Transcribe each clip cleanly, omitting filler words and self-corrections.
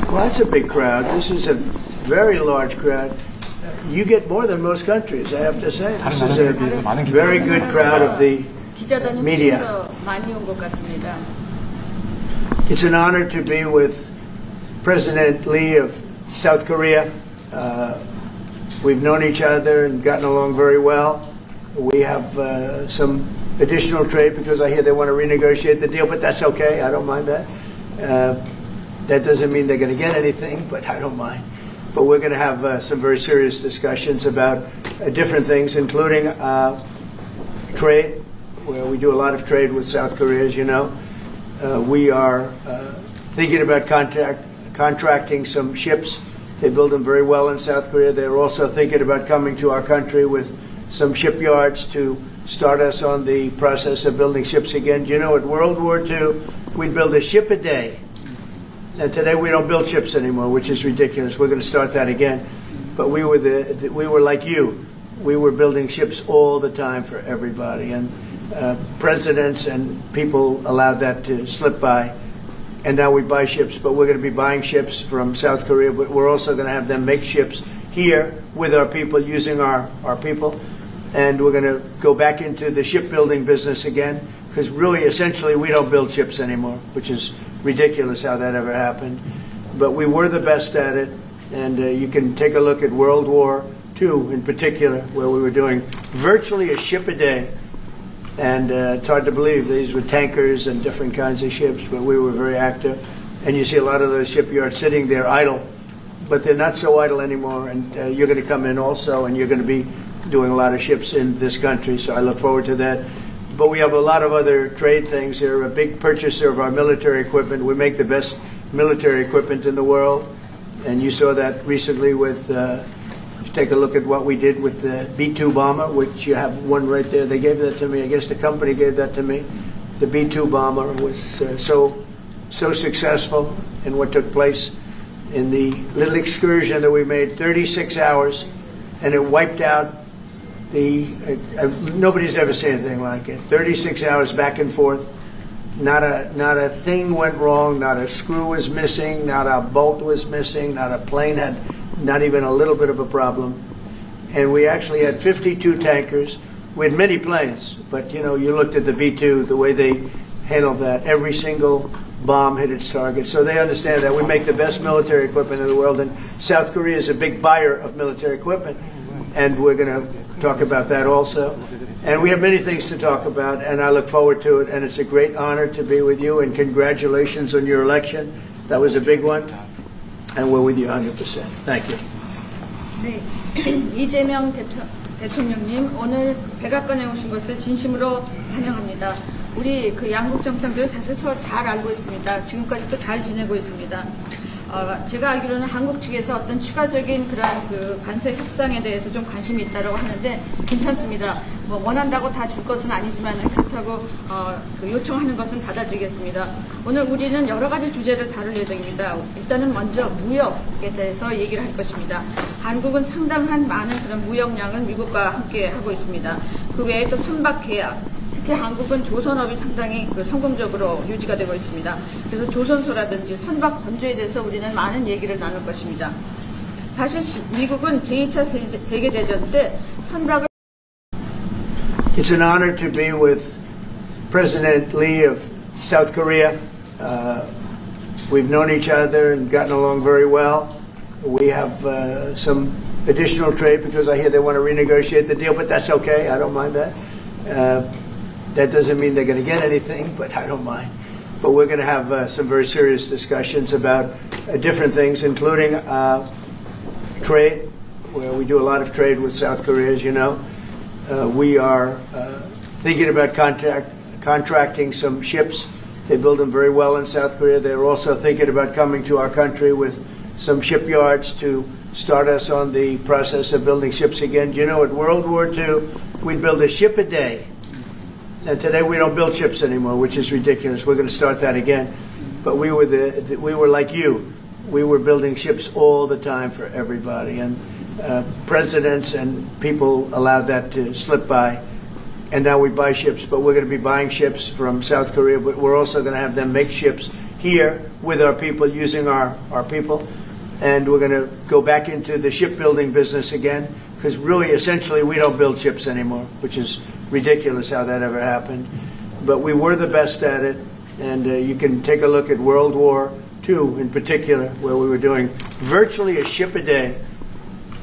Well, that's a big crowd. This is a very large crowd. You get more than most countries, I have to say. This is a very good crowd of the media. It's an honor to be with President Lee of South Korea. We've known each other and gotten along very well. We have some additional trade because I hear they want to renegotiate the deal, but that's okay. I don't mind that. That doesn't mean they're going to get anything, but I don't mind. But we're going to have some very serious discussions about different things, including trade, where we do a lot of trade with South Korea, as you know. We are thinking about contracting some ships. They build them very well in South Korea. They're also thinking about coming to our country with some shipyards to start us on the process of building ships again. Do you know, at World War II, we'd build a ship a day. And today we don't build ships anymore, which is ridiculous. We're going to start that again. But we were like you. We were building ships all the time for everybody. And presidents and people allowed that to slip by. And now we buy ships, but we're going to be buying ships from South Korea, but we're also going to have them make ships here with our people, using our people. And we're going to go back into the shipbuilding business again, because really, essentially, we don't build ships anymore, which is ridiculous how that ever happened. But we were the best at it, and you can take a look at World War II in particular, where we were doing virtually a ship a day. And it's hard to believe these were tankers and different kinds of ships, but we were very active. And you see a lot of those shipyards sitting there idle, but they're not so idle anymore. And you're going to come in also, and you're going to be doing a lot of ships in this country, so I look forward to that. But we have a lot of other trade things. They're a big purchaser of our military equipment. We make the best military equipment in the world, and you saw that recently with take a look at what we did with the B-2 bomber, which you have one right there. They gave that to me. I guess the company gave that to me. The B-2 bomber was so successful in what took place in the little excursion that we made, 36 hours, and it wiped out nobody's ever seen anything like it. 36 hours back and forth. Not a thing went wrong. Not a screw was missing. Not a bolt was missing. Not a plane had not even a little bit of a problem. And we actually had 52 tankers. We had many planes, but you know, you looked at the B-2, the way they handled that. Every single bomb hit its target. So they understand that. We make the best military equipment in the world, and South Korea is a big buyer of military equipment. And we're going to talk about that also. And we have many things to talk about, and I look forward to it. And it's a great honor to be with you, and congratulations on your election. That was a big one. And we're with you 100%. Thank you. 네, 이재명 대통령님, 오늘 백악관에 오신 것을 진심으로 환영합니다. 우리 그 양국 정상들 사실 서로 잘 알고 있습니다. 지금까지 또 잘 지내고 있습니다. 제가 알기로는 한국 측에서 어떤 추가적인 그러한 그 관세 협상에 대해서 좀 관심이 있다고 하는데 괜찮습니다. 뭐 원한다고 다 줄 것은 아니지만 그렇다고 그 요청하는 것은 받아들이겠습니다. 오늘 우리는 여러 가지 주제를 다룰 예정입니다. 일단은 먼저 무역에 대해서 얘기를 할 것입니다. 한국은 상당한 많은 그런 무역량을 미국과 함께 하고 있습니다. 그 외에 또 선박 계약, 특히 한국은 조선업이 상당히 성공적으로 유지가 되고 있습니다. 그래서 조선소라든지 선박 건조에 대해서 우리는 많은 얘기를 나눌 것입니다. 사실 미국은 제2차 세계대전 때 선박을 It's an honor to be with President Lee of South Korea. We've known each other and gotten along very well. We have some additional trade because I hear they want to renegotiate the deal, but that's okay. I don't mind that. That doesn't mean they're going to get anything, but I don't mind. But we're going to have some very serious discussions about different things, including trade, where we do a lot of trade with South Korea, as you know. We are thinking about contracting some ships. They build them very well in South Korea. They're also thinking about coming to our country with some shipyards to start us on the process of building ships again. Do you know, at World War II, we'd build a ship a day. And today we don't build ships anymore, which is ridiculous. We're going to start that again. But we were like you. We were building ships all the time for everybody. And presidents and people allowed that to slip by. and now we buy ships, but we're going to be buying ships from South Korea, but we're also going to have them make ships here with our people, using our people, and we're going to go back into the shipbuilding business again, because really, essentially, we don't build ships anymore, which is ridiculous how that ever happened. But we were the best at it, and you can take a look at World War II in particular, where we were doing virtually a ship a day.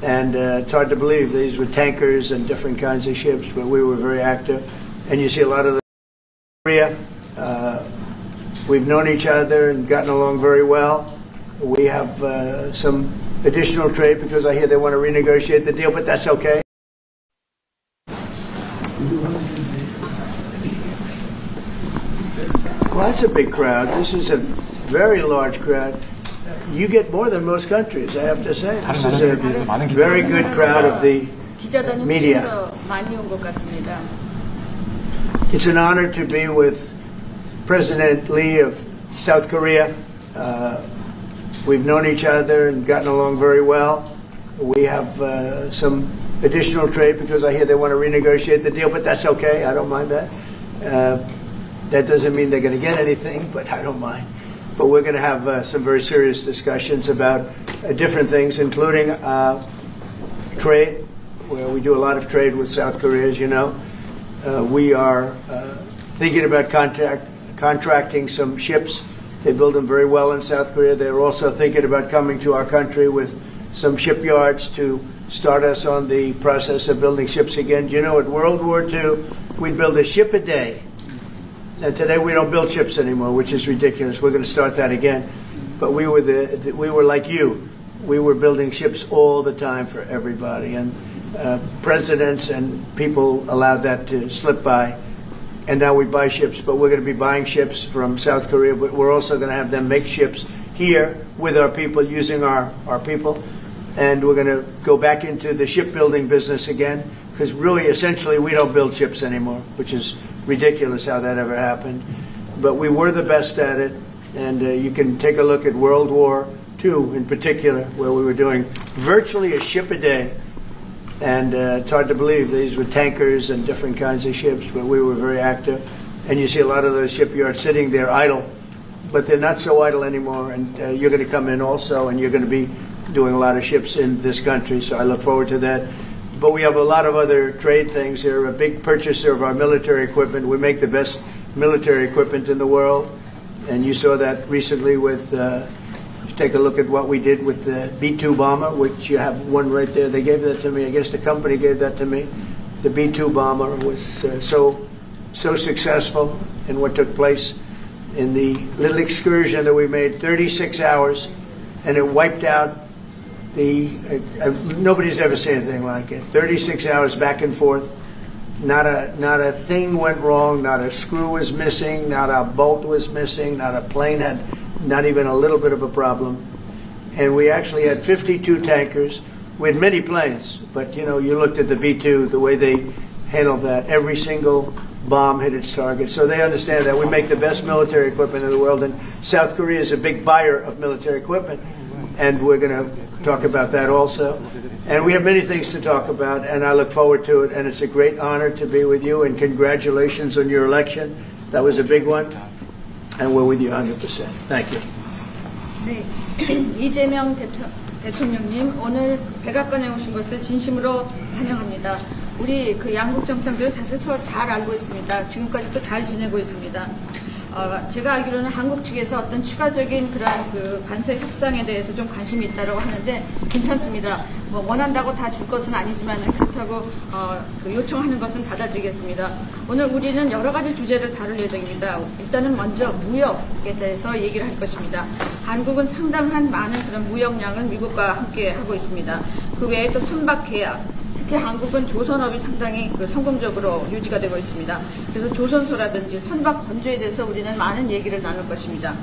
And it's hard to believe these were tankers and different kinds of ships, but we were very active. And you see a lot of the Korea. We've known each other and gotten along very well. We have some additional trade because I hear they want to renegotiate the deal, but that's okay. Well, that's a big crowd. This is a very large crowd. You get more than most countries, I have to say. This is a very good crowd of the media. It's an honor to be with President Lee of South Korea. We've known each other and gotten along very well. We have some additional trade because I hear they want to renegotiate the deal, but that's okay. I don't mind that. That doesn't mean they're going to get anything, but I don't mind. But we're going to have some very serious discussions about different things, including trade, where we do a lot of trade with South Korea, as you know. We are thinking about contracting some ships. They build them very well in South Korea. They're also thinking about coming to our country with some shipyards to start us on the process of building ships again. You know, at World War II, we'd build a ship a day. And today we don't build ships anymore, which is ridiculous. We're going to start that again. But we were like you. We were building ships all the time for everybody. And presidents and people allowed that to slip by. And now we buy ships, but we're going to be buying ships from South Korea, but we're also going to have them make ships here with our people, using our people. And we're going to go back into the shipbuilding business again, because really, essentially, we don't build ships anymore, which is ridiculous how that ever happened. But we were the best at it, and you can take a look at World War II in particular, where we were doing virtually a ship a day. And it's hard to believe these were tankers and different kinds of ships, but we were very active. And you see a lot of those shipyards sitting there idle, but they're not so idle anymore. And you're going to come in also, and you're going to be doing a lot of ships in this country, so I look forward to that. But we have a lot of other trade things. They're a big purchaser of our military equipment. We make the best military equipment in the world, and you saw that recently with take a look at what we did with the B-2 bomber, which you have one right there. They gave that to me. I guess the company gave that to me. The B-2 bomber was so successful in what took place in the little excursion that we made, 36 hours, and it wiped out nobody's ever seen anything like it. 36 hours back and forth. Not a thing went wrong. Not a screw was missing. Not a bolt was missing. Not a plane had not even a little bit of a problem. And we actually had 52 tankers. We had many planes, but you know, you looked at the B-2, the way they handled that. Every single bomb hit its target. So they understand that we make the best military equipment in the world, and South Korea is a big buyer of military equipment. And we're going to talk about that also. And we have many things to talk about, and I look forward to it. And it's a great honor to be with you, and congratulations on your election. That was a big one. And we're with you 100%. Thank you. 네, 이재명 대통령님 오늘 백악관에 오신 것을 진심으로 환영합니다. 우리 그 양국 정상들 사실 서로 잘 알고 있습니다. 지금까지도 잘 지내고 있습니다. 제가 알기로는 한국 측에서 어떤 추가적인 그런 그 관세 협상에 대해서 좀 관심이 있다고 하는데 괜찮습니다. 뭐 원한다고 다 줄 것은 아니지만 그렇다고 그 요청하는 것은 받아들이겠습니다. 오늘 우리는 여러 가지 주제를 다룰 예정입니다. 일단은 먼저 무역에 대해서 얘기를 할 것입니다. 한국은 상당한 많은 그런 무역량을 미국과 함께 하고 있습니다. 그 외에 또 선박 계약. 특히 한국은 조선업이 상당히 성공적으로 유지가 되고 있습니다. 그래서 조선소라든지 선박 건조에 대해서 우리는 많은 얘기를 나눌 것입니다.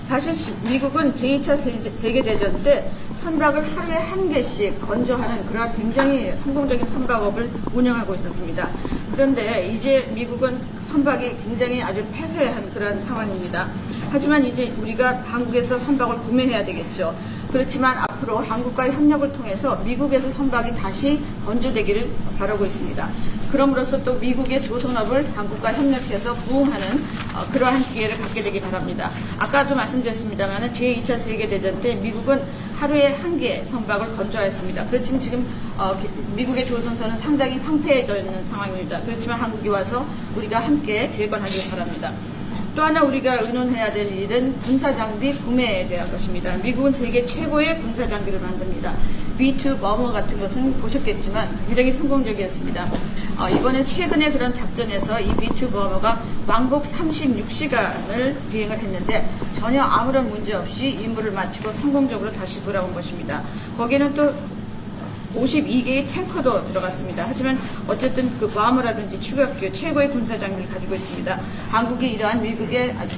사실 미국은 제2차 세계대전 때 선박을 하루에 1개씩 건조하는 그런 굉장히 성공적인 선박업을 운영하고 있었습니다. 그런데 이제 미국은 선박이 굉장히 아주 폐쇄한 그런 상황입니다. 하지만 이제 우리가 한국에서 선박을 구매해야 되겠죠. 그렇지만 앞으로 한국과의 협력을 통해서 미국에서 선박이 다시 건조되기를 바라고 있습니다. 그럼으로써 또 미국의 조선업을 한국과 협력해서 부흥하는 그러한 기회를 갖게 되기 바랍니다. 아까도 말씀드렸습니다만 제2차 세계대전 때 미국은 하루에 1개 선박을 건조했습니다. 그렇지만 지금 미국의 조선선은 상당히 황폐해져 있는 상황입니다. 그렇지만 한국이 와서 우리가 함께 재건하기 바랍니다. 또 하나 우리가 의논해야 될 일은 군사장비 구매에 대한 것입니다. 미국은 세계 최고의 군사장비를 만듭니다. B2 버머 같은 것은 보셨겠지만 굉장히 성공적이었습니다. 이번에 최근에 그런 작전에서 이 B2 버머가 왕복 36시간을 비행을 했는데 전혀 아무런 문제 없이 임무를 마치고 성공적으로 다시 돌아온 것입니다. 거기에는 또 52개의 탱커도 들어갔습니다. 하지만 어쨌든 그 버머라든지 추격기 최고의 군사장비를 가지고 있습니다. 한국이 이러한 미국의 아주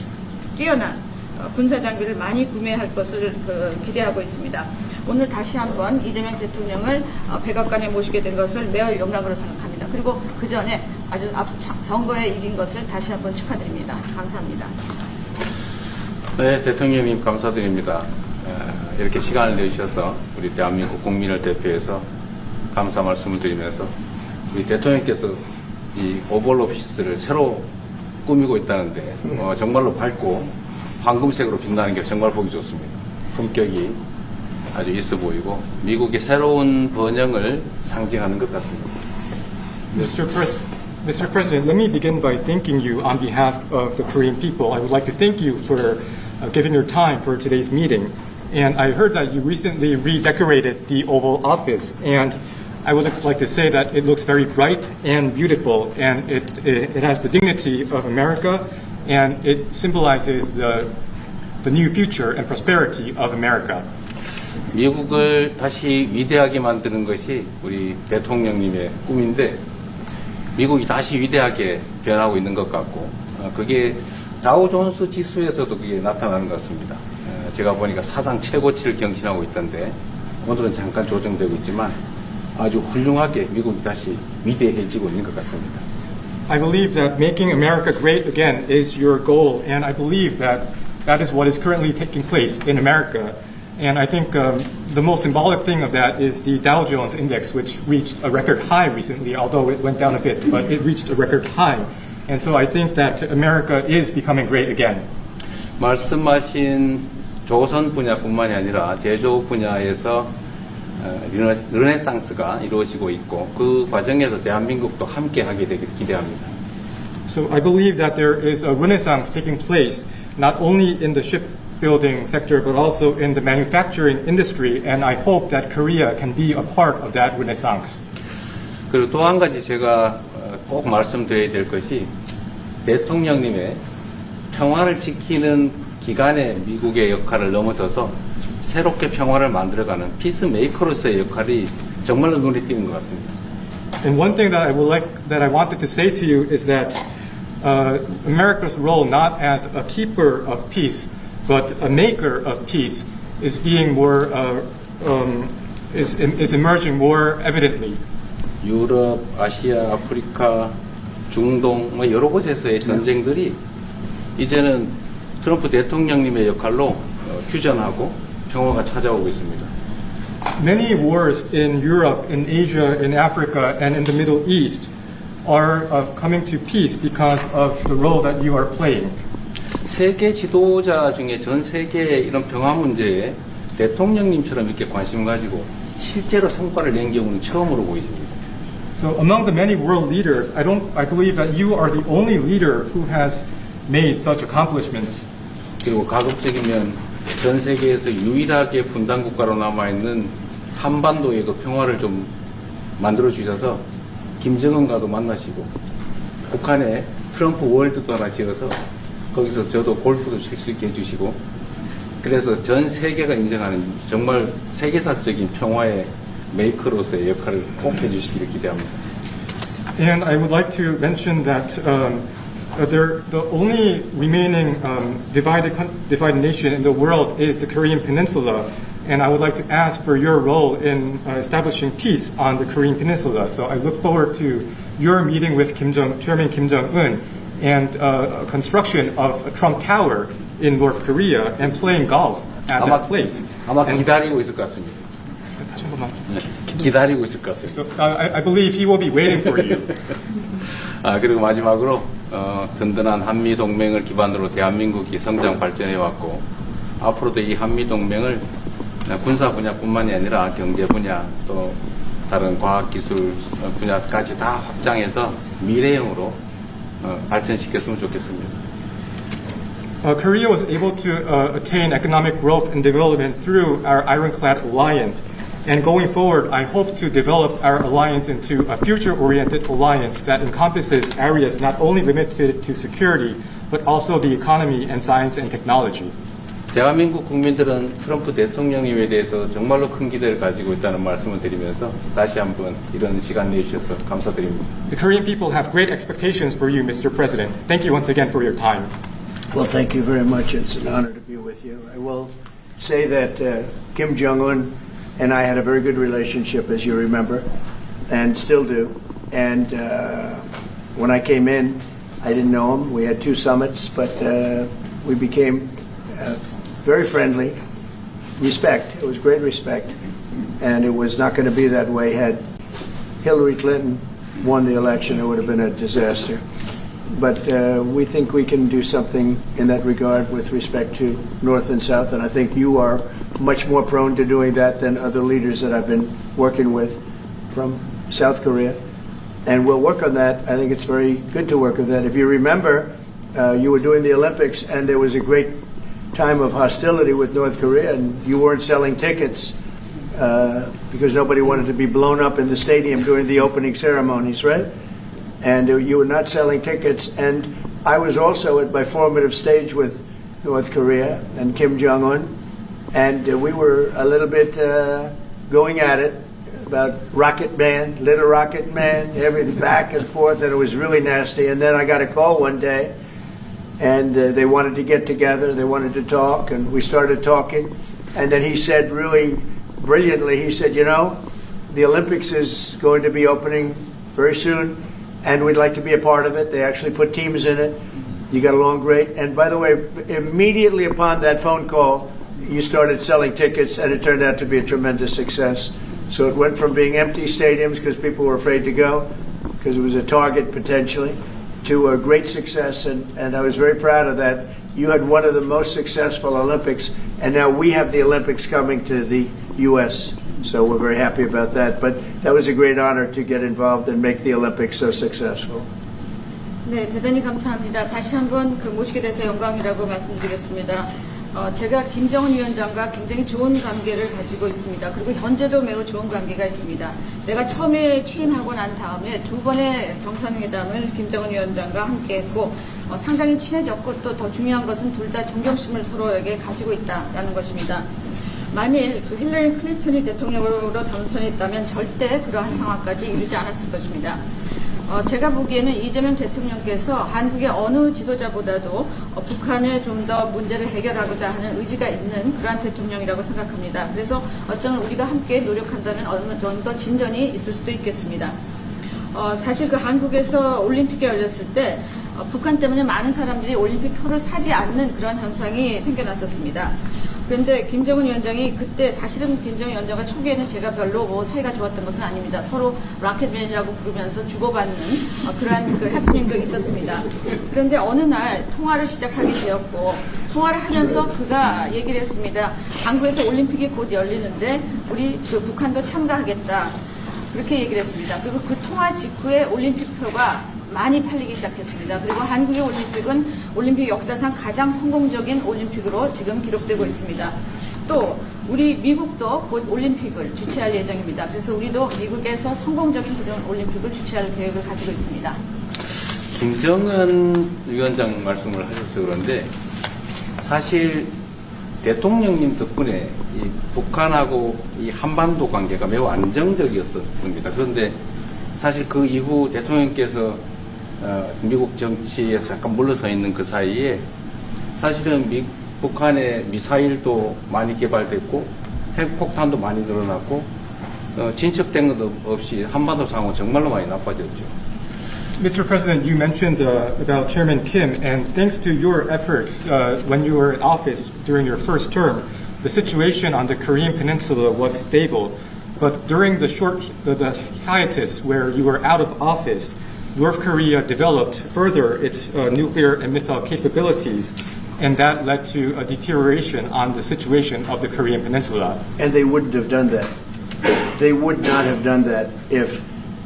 뛰어난 군사장비를 많이 구매할 것을 기대하고 있습니다. 오늘 다시 한번 이재명 대통령을 백악관에 모시게 된 것을 매우 영광으로 생각합니다. 그리고 그 전에 아주 선거에 이긴 것을 다시 한번 축하드립니다. 감사합니다. 네, 대통령님 감사드립니다. 이렇게 시간을 내주셔서 우리 대한민국 국민을 대표해서 감사 말씀을 드리면서 우리 대통령께서 이 오벌 오피스를 새로 꾸미고 있다는데 정말로 밝고 황금색으로 빛나는 게 정말 보기 좋습니다. 품격이 아주 있어 보이고 미국의 새로운 번영을 상징하는 것 같습니다. Mr. President, let me begin by thanking you on behalf of the Korean people. I would like to thank you for giving your time for today's meeting. And I heard that you recently redecorated the Oval Office, and I would like to say that it looks very bright and beautiful, and it has the dignity of America, and it symbolizes the new future and prosperity of America. 미국을 다시 위대하게 만드는 것이 우리 대통령님의 꿈인데 미국이 다시 위대하게 변하고 있는 것 같고 그게 다우존스 지수에서도 그게 나타나는 것 같습니다. 제가 보니까 사상 최고치를 경신하고 있던데 오늘은 잠깐 조정되고 있지만 아주 훌륭하게 미국이 다시 위대해지고 있는 것 같습니다. I believe that making America great again is your goal, and I believe that that is what is currently taking place in America. And I think the most symbolic thing of that is the Dow Jones Index, which reached a record high recently, although it went down a bit, but it reached a record high. And so I think that America is becoming great again. 말씀하신 조선 분야뿐만이 아니라 제조 분야에서 르네상스가 이루어지고 있고 그 과정에서 대한민국도 함께하게 되길 기대합니다. So I believe that there is a renaissance taking place not only in the shipbuilding sector but also in the manufacturing industry, and I hope that Korea can be a part of that renaissance. 그리고 또 한 가지 제가 꼭 말씀드려야 될 것이 대통령님의 평화를 지키는 기간의 미국의 역할을 넘어서서 새롭게 평화를 만들어가는 피스메이커로서의 역할이 정말로 눈에 띄는 것 같습니다. And one thing that I wanted to say to you is that America's role not as a keeper of peace, but a maker of peace, is being more is emerging more evidently. 유럽, 아시아, 아프리카, 중동 여러 곳에서의 전쟁들이 이제는 트럼프 대통령님의 역할로 휴전하고 평화가 찾아오고 있습니다. Many wars in Europe, in Asia, in Africa, and in the Middle East are coming to peace because of the role that you are playing. 세계 지도자 중에 전 세계의 이런 평화 문제에 대통령님처럼 이렇게 관심 가지고 실제로 성과를 낸 경우는 처음으로 보이십니다. So among the many world leaders, I believe that you are the only leader who has made such accomplishments. 그리고 가급적이면 전 세계에서 유일하게 분단 국가로 남아 있는 한반도의 그 평화를 좀 만들어 주셔서 김정은과도 만나시고 북한에 트럼프 월드도 하나 지어서 거기서 저도 골프도 칠 수 있게 해주시고 그래서 전 세계가 인정하는 정말 세계사적인 평화의 메이커로서의 역할을 꼭 해주시기를 기대합니다. And I would like to mention that the only remaining divided nation in the world is the Korean Peninsula, and I would like to ask for your role in establishing peace on the Korean Peninsula. So I look forward to your meeting with Chairman Kim Jong-un and construction of a Trump Tower in North Korea and playing golf at that place. 아마 기다리고 있을 것 같습니다. 다시 한 번만. 기다리고 있을 것 같습니다. So I believe he will be waiting for you. 그리고 마지막으로 든든한 한미 동맹을 기반으로 대한민국이 성장 발전해 왔고 앞으로도 이 한미 동맹을 군사 분야뿐만이 아니라 경제 분야 또 다른 과학 기술 분야까지 다 확장해서 미래형으로 발전시켰으면 좋겠습니다. Korea was able to attain economic growth and development through our ironclad alliance. And going forward, I hope to develop our alliance into a future-oriented alliance that encompasses areas not only limited to security, but also the economy and science and technology. 대한민국 국민들은 트럼프 대통령님에 대해서 정말로 큰 기대를 가지고 있다는 말씀을 드리면서 다시 한번 이런 시간 내주셔서 감사드립니다. The Korean people have great expectations for you, Mr. President. Thank you once again for your time. Well, thank you very much. It's an honor to be with you. I will say that Kim Jong-un and I had a very good relationship, as you remember, and still do. And when I came in, I didn't know him. We had 2 summits, but we became very friendly. Respect. It was great respect. And it was not going to be that way had Hillary Clinton won the election. It would have been a disaster. But we think we can do something in that regard with respect to North and South, and I think you are much more prone to doing that than other leaders that I've been working with from South Korea. And we'll work on that. I think it's very good to work on that. If you remember, you were doing the Olympics, and there was a great time of hostility with North Korea, and you weren't selling tickets because nobody wanted to be blown up in the stadium during the opening ceremonies, right? And you were not selling tickets. And I was also at my formative stage with North Korea and Kim Jong-un, and we were a little bit going at it about Rocket Man, Little Rocket Man, everything back and forth, and it was really nasty. And then I got a call one day, and they wanted to get together, they wanted to talk, and we started talking. And then he said really brilliantly, he said, you know, the Olympics is going to be opening very soon, and we'd like to be a part of it. They actually put teams in it. You got along great. And by the way, immediately upon that phone call, you started selling tickets, and it turned out to be a tremendous success. So it went from being empty stadiums because people were afraid to go, because it was a target potentially, to a great success. And I was very proud of that. You had one of the most successful Olympics, and now we have the Olympics coming to the U.S., so we're very happy about that. But that was a great honor to get involved and make the Olympics so successful. 네, 대단히 감사합니다. 다시 한번 모시게 돼서 영광이라고 말씀드리겠습니다. 제가 김정은 위원장과 굉장히 좋은 관계를 가지고 있습니다. 그리고 현재도 매우 좋은 관계가 있습니다. 내가 처음에 취임하고 난 다음에 2번의 정상회담을 김정은 위원장과 함께 했고 상당히 친해졌고 또 더 중요한 것은 둘 다 존경심을 서로에게 가지고 있다는 것입니다. 만일 힐러리 클린턴이 대통령으로 당선했다면 절대 그러한 상황까지 이루지 않았을 것입니다. 제가 보기에는 이재명 대통령께서 한국의 어느 지도자보다도 북한에 좀 더 문제를 해결하고자 하는 의지가 있는 그러한 대통령이라고 생각합니다. 그래서 어쩌면 우리가 함께 노력한다면 어느 정도 진전이 있을 수도 있겠습니다. 사실 그 한국에서 올림픽이 열렸을 때 북한 때문에 많은 사람들이 올림픽 표를 사지 않는 그런 현상이 생겨났었습니다. 그런데 김정은 위원장이 그때 사실은 김정은 위원장과 초기에는 제가 별로 사이가 좋았던 것은 아닙니다. 서로 라켓맨이라고 부르면서 주고받는 그러한 그 해프닝도 있었습니다. 그런데 어느 날 통화를 시작하게 되었고 통화를 하면서 그가 얘기를 했습니다. 한국에서 올림픽이 곧 열리는데 우리 그 북한도 참가하겠다. 그렇게 얘기를 했습니다. 그리고 그 통화 직후에 올림픽표가 많이 팔리기 시작했습니다. 그리고 한국의 올림픽은 올림픽 역사상 가장 성공적인 올림픽으로 지금 기록되고 있습니다. 또 우리 미국도 곧 올림픽을 주최할 예정입니다. 그래서 우리도 미국에서 성공적인 그런 올림픽을 주최할 계획을 가지고 있습니다. 김정은 위원장 말씀을 하셔서 그런데 사실 대통령님 덕분에 이 북한하고 이 한반도 관계가 매우 안정적이었습니다. 그런데 사실 그 이후 대통령께서 미국 정치에서 잠깐 물러서 있는 그 사이에 사실은 북한의 미사일도 많이 개발됐고 핵폭탄도 많이 늘어났고 진척된 것도 없이 한반도 상황은 정말로 많이 나빠졌죠. Mr. President, you mentioned about Chairman Kim, and thanks to your efforts when you were in office during your first term, the situation on the Korean Peninsula was stable. But during the hiatus where you were out of office, North Korea developed further its nuclear and missile capabilities, and that led to a deterioration on the situation of the Korean Peninsula. And they wouldn't have done that. They would not have done that if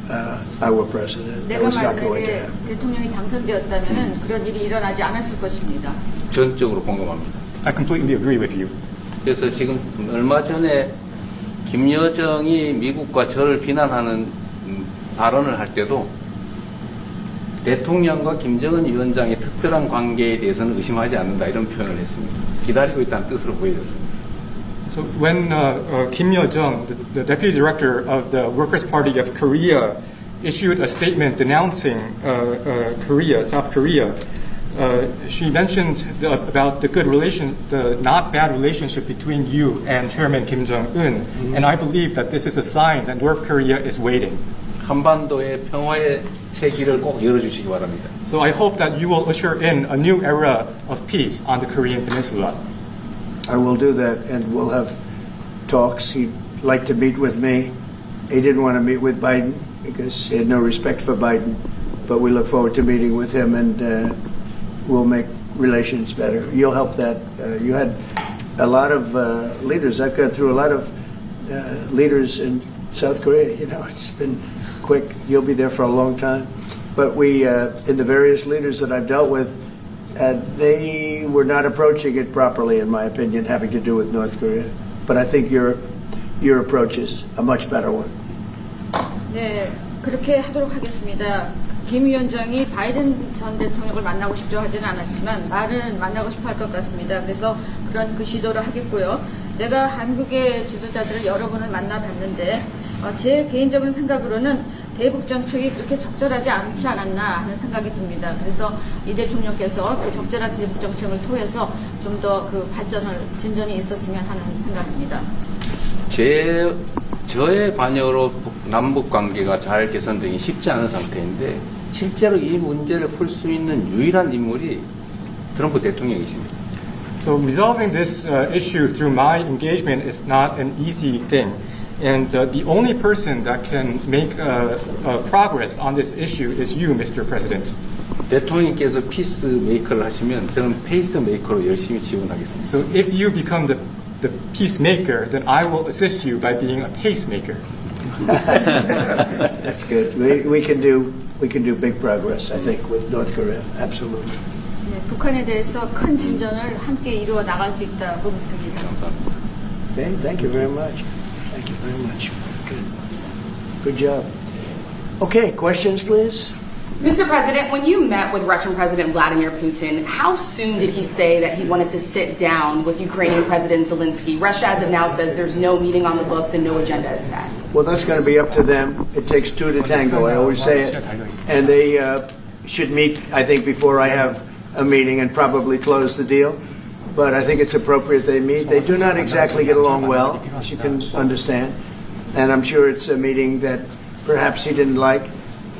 I were president. That 내가 was not going to 만약에 happen. 대통령이 당선되었다면 그런 일이 일어나지 않았을 것입니다. 전적으로 공감합니다. I completely agree with you. 그래서 지금 얼마 전에 김여정이 미국과 저를 비난하는 발언을 할 때도 대통령과 김정은 위원장의 특별한 관계에 대해서는 의심하지 않는다 이런 표현을 했습니다. 기다리고 있다는 뜻으로 보여졌습니다. So when Kim Yo-jong, the deputy director of the Workers' Party of Korea, issued a statement denouncing South Korea, she mentioned about the not bad relationship between you and Chairman Kim Jong-un, and I believe that this is a sign that North Korea is waiting. 한반도의 평화의 세기를 꼭 열어주시기 바랍니다. So I hope that you will usher in a new era of peace on the Korean Peninsula. I will do that, and we'll have talks. He'd like to meet with me. He didn't want to meet with Biden because he had no respect for Biden, but we look forward to meeting with him, and we'll make relations better. You'll help that. You had a lot of leaders. I've gone through a lot of leaders in South Korea. You know, it's been quick. You'll be there for a long time. But we, in the various leaders that I've dealt with, they were not approaching it properly, in my opinion, having to do with North Korea. But I think your approach is a much better one. 네, 그렇게 하도록 하겠습니다. 김 위원장이 바이든 전 대통령을 만나고 싶죠 하지는 않았지만 말은 만나고 싶어 할 것 같습니다. 그래서 그런 그 시도를 하겠고요. 내가 한국의 지도자들을 여러 번을 만나봤는데 제 개인적인 생각으로는 대북 정책이 그렇게 적절하지 않지 않았나 하는 생각이 듭니다. 그래서 이 대통령께서 그 적절한 대북 정책을 통해서 좀 더 그 진전이 있었으면 하는 생각입니다. 저의 관여로 남북 관계가 잘 개선되기 쉽지 않은 상태인데 실제로 이 문제를 풀 수 있는 유일한 인물이 트럼프 대통령이십니다. So resolving this issue through my engagement is not an easy thing. And the only person that can make progress on this issue is you, Mr. President. 대통령께서 피스메이커를 하시면 저는 페이스메이커로 열심히 지원하겠습니다. So if you become the peacemaker, then I will assist you by being a pacemaker. That's good. We can do big progress, I think, with North Korea. Absolutely. 네, 북한에 대해서 큰 진전을 함께 이루어 나갈 수 있다고 믿습니다. 감사합니다. Okay, thank you very much. Thank you very much. Good job. Okay, questions, please. Mr. President, when you met with Russian President Vladimir Putin, how soon did he say that he wanted to sit down with Ukrainian President Zelensky? Russia, as of now, says there's no meeting on the books and no agenda is set. Well, that's going to be up to them. It takes two to tango, I always say it. And they should meet, I think, before I have a meeting and probably close the deal. But I think it's appropriate they meet. They do not exactly get along well, as you can understand. And I'm sure it's a meeting that perhaps he didn't like.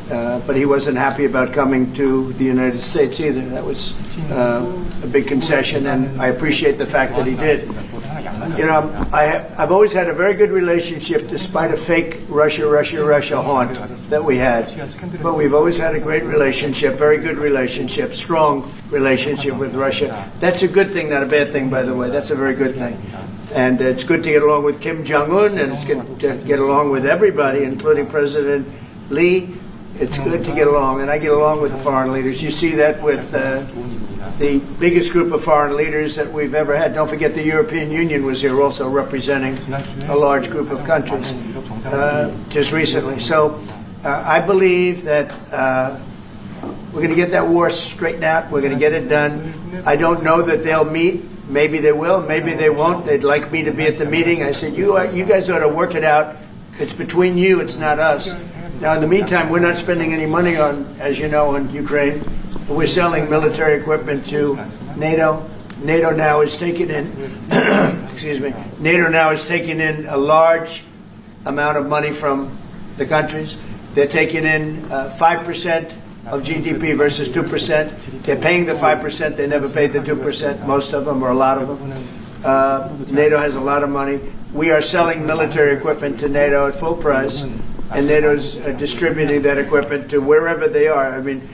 But he wasn't happy about coming to the United States either. That was a big concession, and I appreciate the fact that he did. You know, I've always had a very good relationship, despite a fake Russia haunt that we had. But we've always had a great relationship, very good relationship, strong relationship with Russia. That's a good thing, not a bad thing, by the way. That's a very good thing. And it's good to get along with Kim Jong-un, and it's good to get along with everybody, including President Lee. It's good to get along, and I get along with the foreign leaders. You see that with the biggest group of foreign leaders that we've ever had. Don't forget the European Union was here also representing a large group of countries just recently. So I believe that we're going to get that war straightened out. We're going to get it done. I don't know that they'll meet. Maybe they will. Maybe they won't. They'd like me to be at the meeting. I said, you guys ought to work it out. It's between you. It's not us. Now, in the meantime, we're not spending any money on, as you know, on Ukraine. We're selling military equipment to NATO. NATO now is taking in, excuse me, NATO now is taking in a large amount of money from the countries. They're taking in 5% of GDP versus 2%. They're paying the 5%. They never paid the 2%, most of them, or a lot of them. NATO has a lot of money. we are selling military equipment to NATO at full price, and NATO's distributing that equipment to wherever they are. I mean,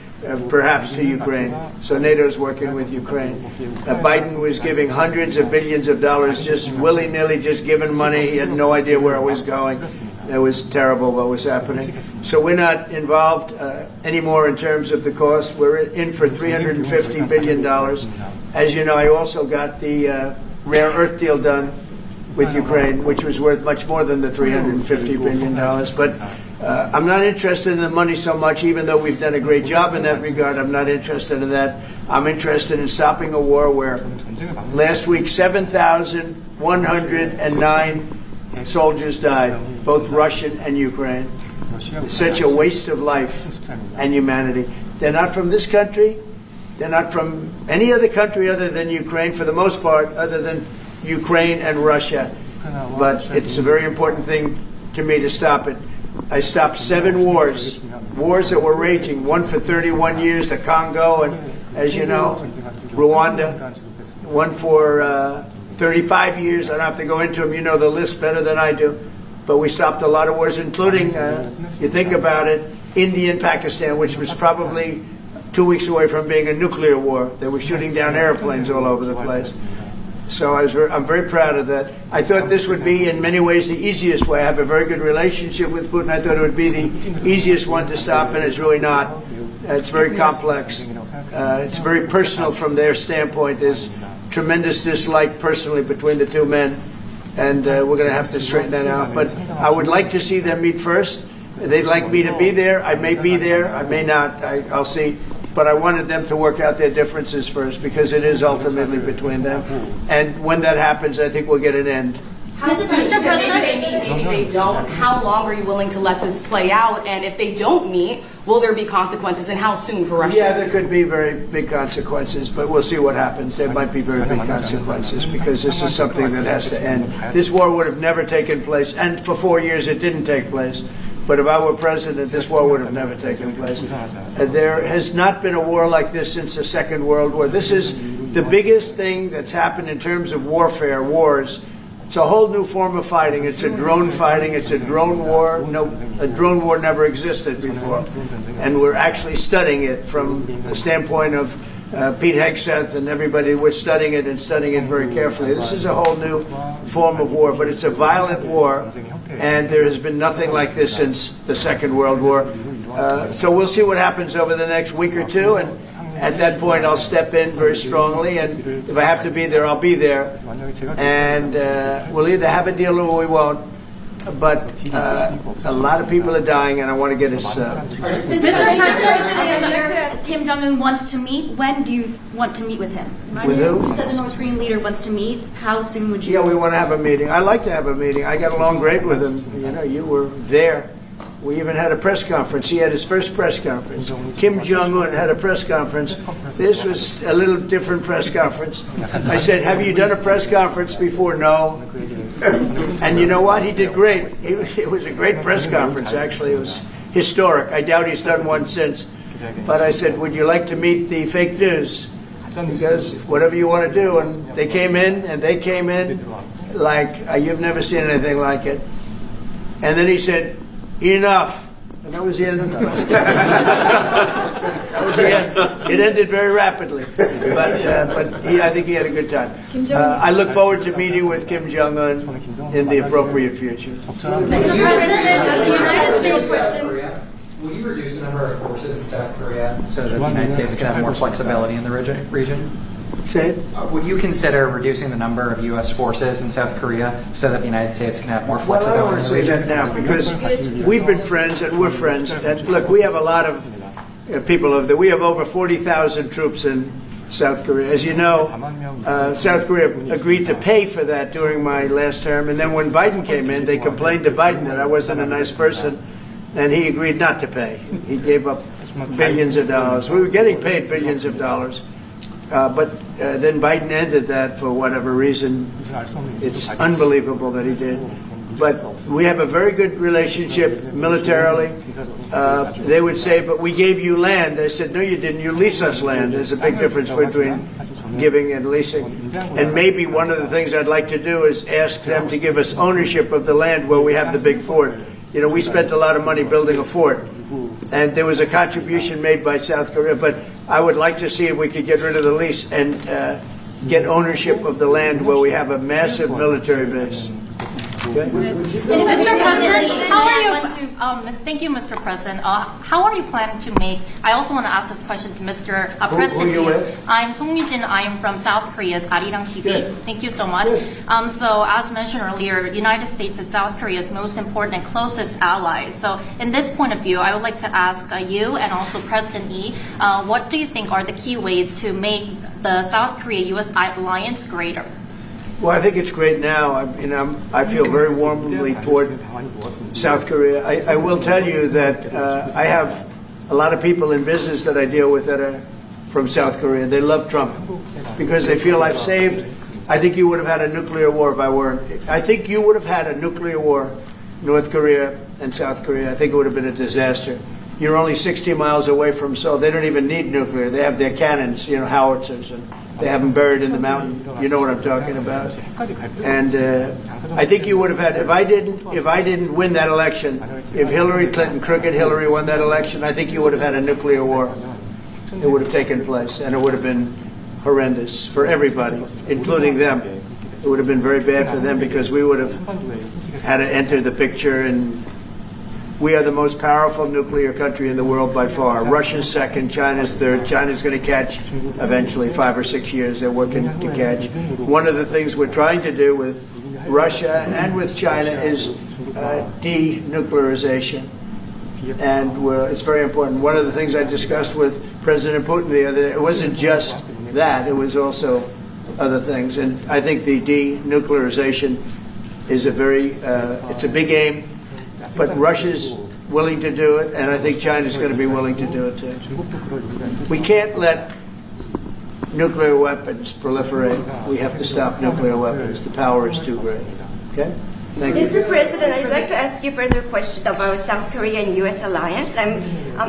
perhaps to Ukraine. So NATO's working with Ukraine. Biden was giving hundreds of billions of dollars, just willy-nilly, just giving money. He had no idea where it was going. It was terrible what was happening. So we're not involved anymore in terms of the cost. We're in for $350 billion. As you know, I also got the rare earth deal done with Ukraine, which was worth much more than the $350 billion. But I'm not interested in the money so much, even though we've done a great job in that regard. I'm not interested in that. I'm interested in stopping a war where last week 7,109 soldiers died, both Russian and Ukraine. It's such a waste of life and humanity. They're not from this country. They're not from any other country other than Ukraine, for the most part, other than Ukraine and Russia. But it's a very important thing to me to stop it. I stopped 7 wars that were raging, one for 31 years, the Congo, and as you know, Rwanda, one for 35 years. I don't have to go into them. You know the list better than I do. But we stopped a lot of wars, including, you think about it, India and Pakistan, which was probably 2 weeks away from being a nuclear war. They were shooting down airplanes all over the place. So I'm very proud of that. I thought this would be, in many ways, the easiest way. I have a very good relationship with Putin. I thought it would be the easiest one to stop, and it's really not. It's very complex. It's very personal from their standpoint. There's tremendous dislike personally between the two men, and we're going to have to straighten that out. But I would like to see them meet first. They'd like me to be there. I may be there. I may not. I'll see. But I wanted them to work out their differences first, because it is ultimately between them. And when that happens, I think we'll get an end. Mr. President, maybe they meet, maybe they don't. How long are you willing to let this play out? And if they don't meet, will there be consequences? And how soon for Russia? Yeah, there could be very big consequences, but we'll see what happens. There might be very big consequences, because this is something that has to end. This war would have never taken place, and for 4 years it didn't take place. But if I were president, this war would have never taken place. There has not been a war like this since the Second World War. This is the biggest thing that's happened in terms of warfare, wars. It's a whole new form of fighting. It's a drone fighting. It's a drone war. No, a drone war never existed before. And we're actually studying it from the standpoint of Pete Hegseth and everybody. We're studying it and studying it very carefully. This is a whole new form of war, but it's a violent war, and there has been nothing like this since the Second World War. So we'll see what happens over the next week or two, and at that point I'll step in very strongly, and if I have to be there, I'll be there. And we'll either have a deal or we won't. But a lot of people are dying, and I want to get us... Mr. President, Kim Jong-un wants to meet. When do you want to meet with him? With who? You said the North Korean leader wants to meet. How soon would you... Yeah, we want to have a meeting. I like to have a meeting. I got along great with him. You know, you were there. We even had a press conference. He had his first press conference. Kim Jong-un had a press conference. This was a little different press conference. I said, have you done a press conference before? No. And you know what? He did great. It was a great press conference, actually. It was historic. I doubt he's done one since. But I said, would you like to meet the fake news? Because whatever you want to do. And they came in, like you've never seen anything like it. And then he said, enough. And that was the end of the press. That was the end. It ended very rapidly. But I think he had a good time. I look forward to meeting with Kim Jong-un in the appropriate future. Mr. President, the United States... Will you reduce the number of forces in South Korea so that the United States can have more flexibility in the region? Say it. Would you consider reducing the number of U.S. forces in South Korea so that the United States can have more flexibility? Well, I don't want to say that now, because we've been friends and we're friends. And look, we have a lot of people over there. We have over 40,000 troops in South Korea. As you know, South Korea agreed to pay for that during my last term. And then when Biden came in, they complained to Biden that I wasn't a nice person, and he agreed not to pay. He gave up billions of dollars. We were getting paid billions of dollars. But then Biden ended that for whatever reason. It's unbelievable that he did. But we have a very good relationship militarily. They would say, but we gave you land. I said, no, you didn't. You leased us land. There's a big difference between giving and leasing. And maybe one of the things I'd like to do is ask them to give us ownership of the land where we have the big fort. You know, we spent a lot of money building a fort, and there was a contribution made by South Korea, but I would like to see if we could get rid of the lease and get ownership of the land where we have a massive military base. Okay? Mr. President, how are you? Thank you, Mr. President. How are you planning to make? I also want to ask this question to Mr. President. Who are you with? I'm Song Yujin. I am from South Korea's Arirang TV. Good. Thank you so much. So, as mentioned earlier, United States is South Korea's most important and closest ally. So, in this point of view, I would like to ask you and also President Lee, what do you think are the key ways to make the South Korea-U.S. alliance greater? Well, I think it's great now. I feel very warmly toward South Korea. I will tell you that I have a lot of people in business that I deal with that are from South Korea. They love Trump because they feel I've saved. I think you would have had a nuclear war if I weren't. I think you would have had a nuclear war, North Korea and South Korea. I think it would have been a disaster. You're only 60 miles away from Seoul. They don't even need nuclear. They have their cannons, you know, howitzers, and they have them buried in the mountain. You know what I'm talking about. And I think you would have had, if I didn't win that election, if Hillary Clinton, crooked Hillary, won that election, I think you would have had a nuclear war. It would have taken place, and it would have been horrendous for everybody, including them. It would have been very bad for them because we would have had to enter the picture, and we are the most powerful nuclear country in the world by far. Russia's second, China's third. China's going to catch eventually, 5 or 6 years. They're working to catch. One of the things we're trying to do with Russia and with China is denuclearization. And it's very important. One of the things I discussed with President Putin the other day, it wasn't just that, it was also other things. And I think the denuclearization is it's a big aim. But Russia's willing to do it, and I think China's going to be willing to do it too. We can't let nuclear weapons proliferate. We have to stop nuclear weapons. The power is too great. Okay? Thank you. Mr. President, I'd like to ask you further question about South Korea and U.S. alliance. I'm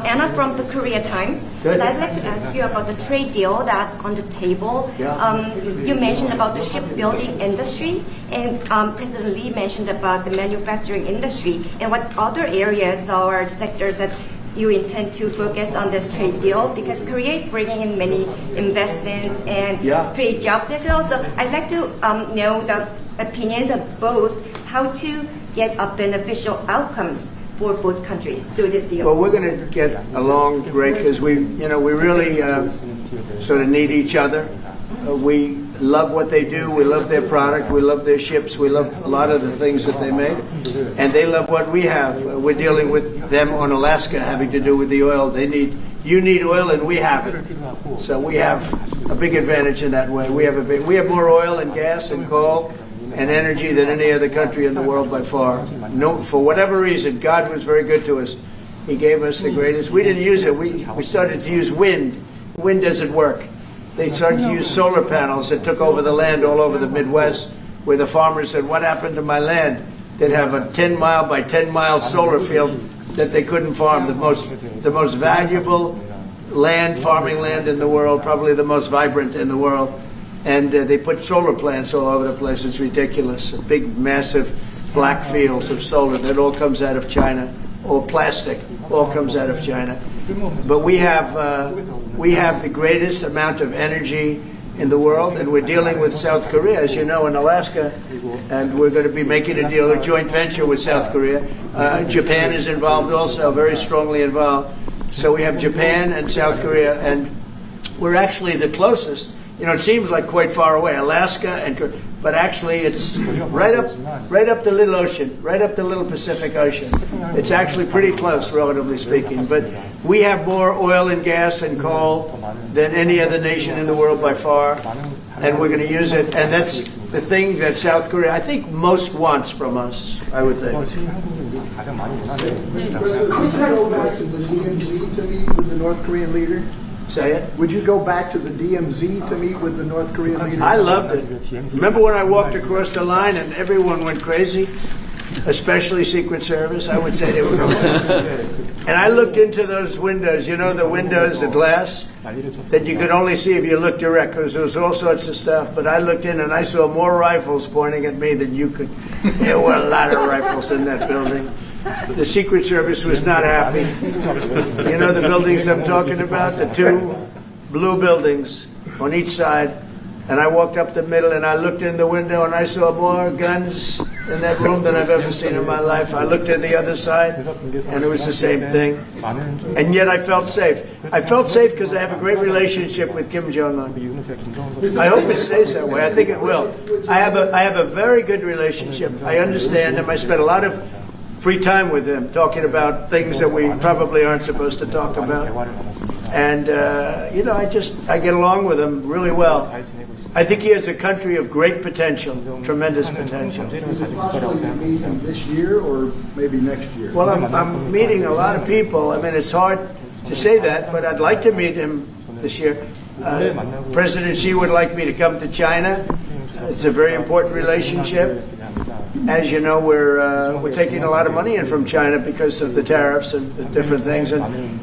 Anna from the Korea Times. Good. And I'd like to ask you about the trade deal that's on the table. Yeah. You mentioned about the shipbuilding industry, and President Lee mentioned about the manufacturing industry. And what other areas or sectors that you intend to focus on this trade deal? Because Korea is bringing in many investments and create jobs as well. So I'd like to know the opinions of both, how to get a beneficial outcomes for both countries through this deal. Well, we're going to get along great because we really sort of need each other. We love what they do. We love their product. We love their ships. We love a lot of the things that they make. And they love what we have. We're dealing with them on Alaska having to do with the oil. You need oil and we have it. So we have a big advantage in that way. We have more oil and gas and coal and energy than any other country in the world by far. No, for whatever reason, God was very good to us. He gave us the greatest. We didn't use it. We started to use wind. Wind doesn't work. They started to use solar panels that took over the land all over the Midwest, where the farmers said, what happened to my land? They'd have a 10-mile by 10-mile solar field that they couldn't farm. The most valuable land, farming land in the world, probably the most vibrant in the world. And they put solar plants all over the place. It's ridiculous. Big, massive black fields of solar that all comes out of China, or plastic, all comes out of China. But we have the greatest amount of energy in the world, and we're dealing with South Korea, as you know, in Alaska, and we're going to be making a deal, a joint venture with South Korea. Japan is involved also, very strongly involved. So we have Japan and South Korea, and we're actually the closest. You know, it seems like quite far away, Alaska, but actually it's right up the little ocean, right up the little Pacific Ocean. It's actually pretty close, relatively speaking. But we have more oil and gas and coal than any other nation in the world by far, and we're going to use it. And that's the thing that South Korea, I think, most wants from us, I would think. Would you go back to the DMZ to meet with the North Korean leader? Say it? Would you go back to the DMZ to meet with the North Korean leader? I loved it. Remember when I walked across the line and everyone went crazy? especially Secret Service. I would say they were going. And I looked into those windows, you know, the windows, the glass, that you could only see if you looked direct, because there was all sorts of stuff. But I looked in and I saw more rifles pointing at me than you could. There were a lot of rifles in that building. The Secret Service was not happy. You know the buildings I'm talking about? The two blue buildings on each side. And I walked up the middle and I looked in the window and I saw more guns in that room than I've ever seen in my life. I looked at the other side and it was the same thing. And yet I felt safe. I felt safe because I have a great relationship with Kim Jong-un. I hope it stays that way. I think it will. I have a very good relationship. I understand him. I spent a lot of free time with him talking about things that we probably aren't supposed to talk about. And, you know, I get along with him really well. I think he has a country of great potential, tremendous potential. Is it possible to meet him this year or maybe next year? Well, I'm meeting a lot of people. I mean, it's hard to say that, but I'd like to meet him this year. President Xi would like me to come to China. It's a very important relationship. As you know, we're taking a lot of money in from China because of the tariffs and the different things. And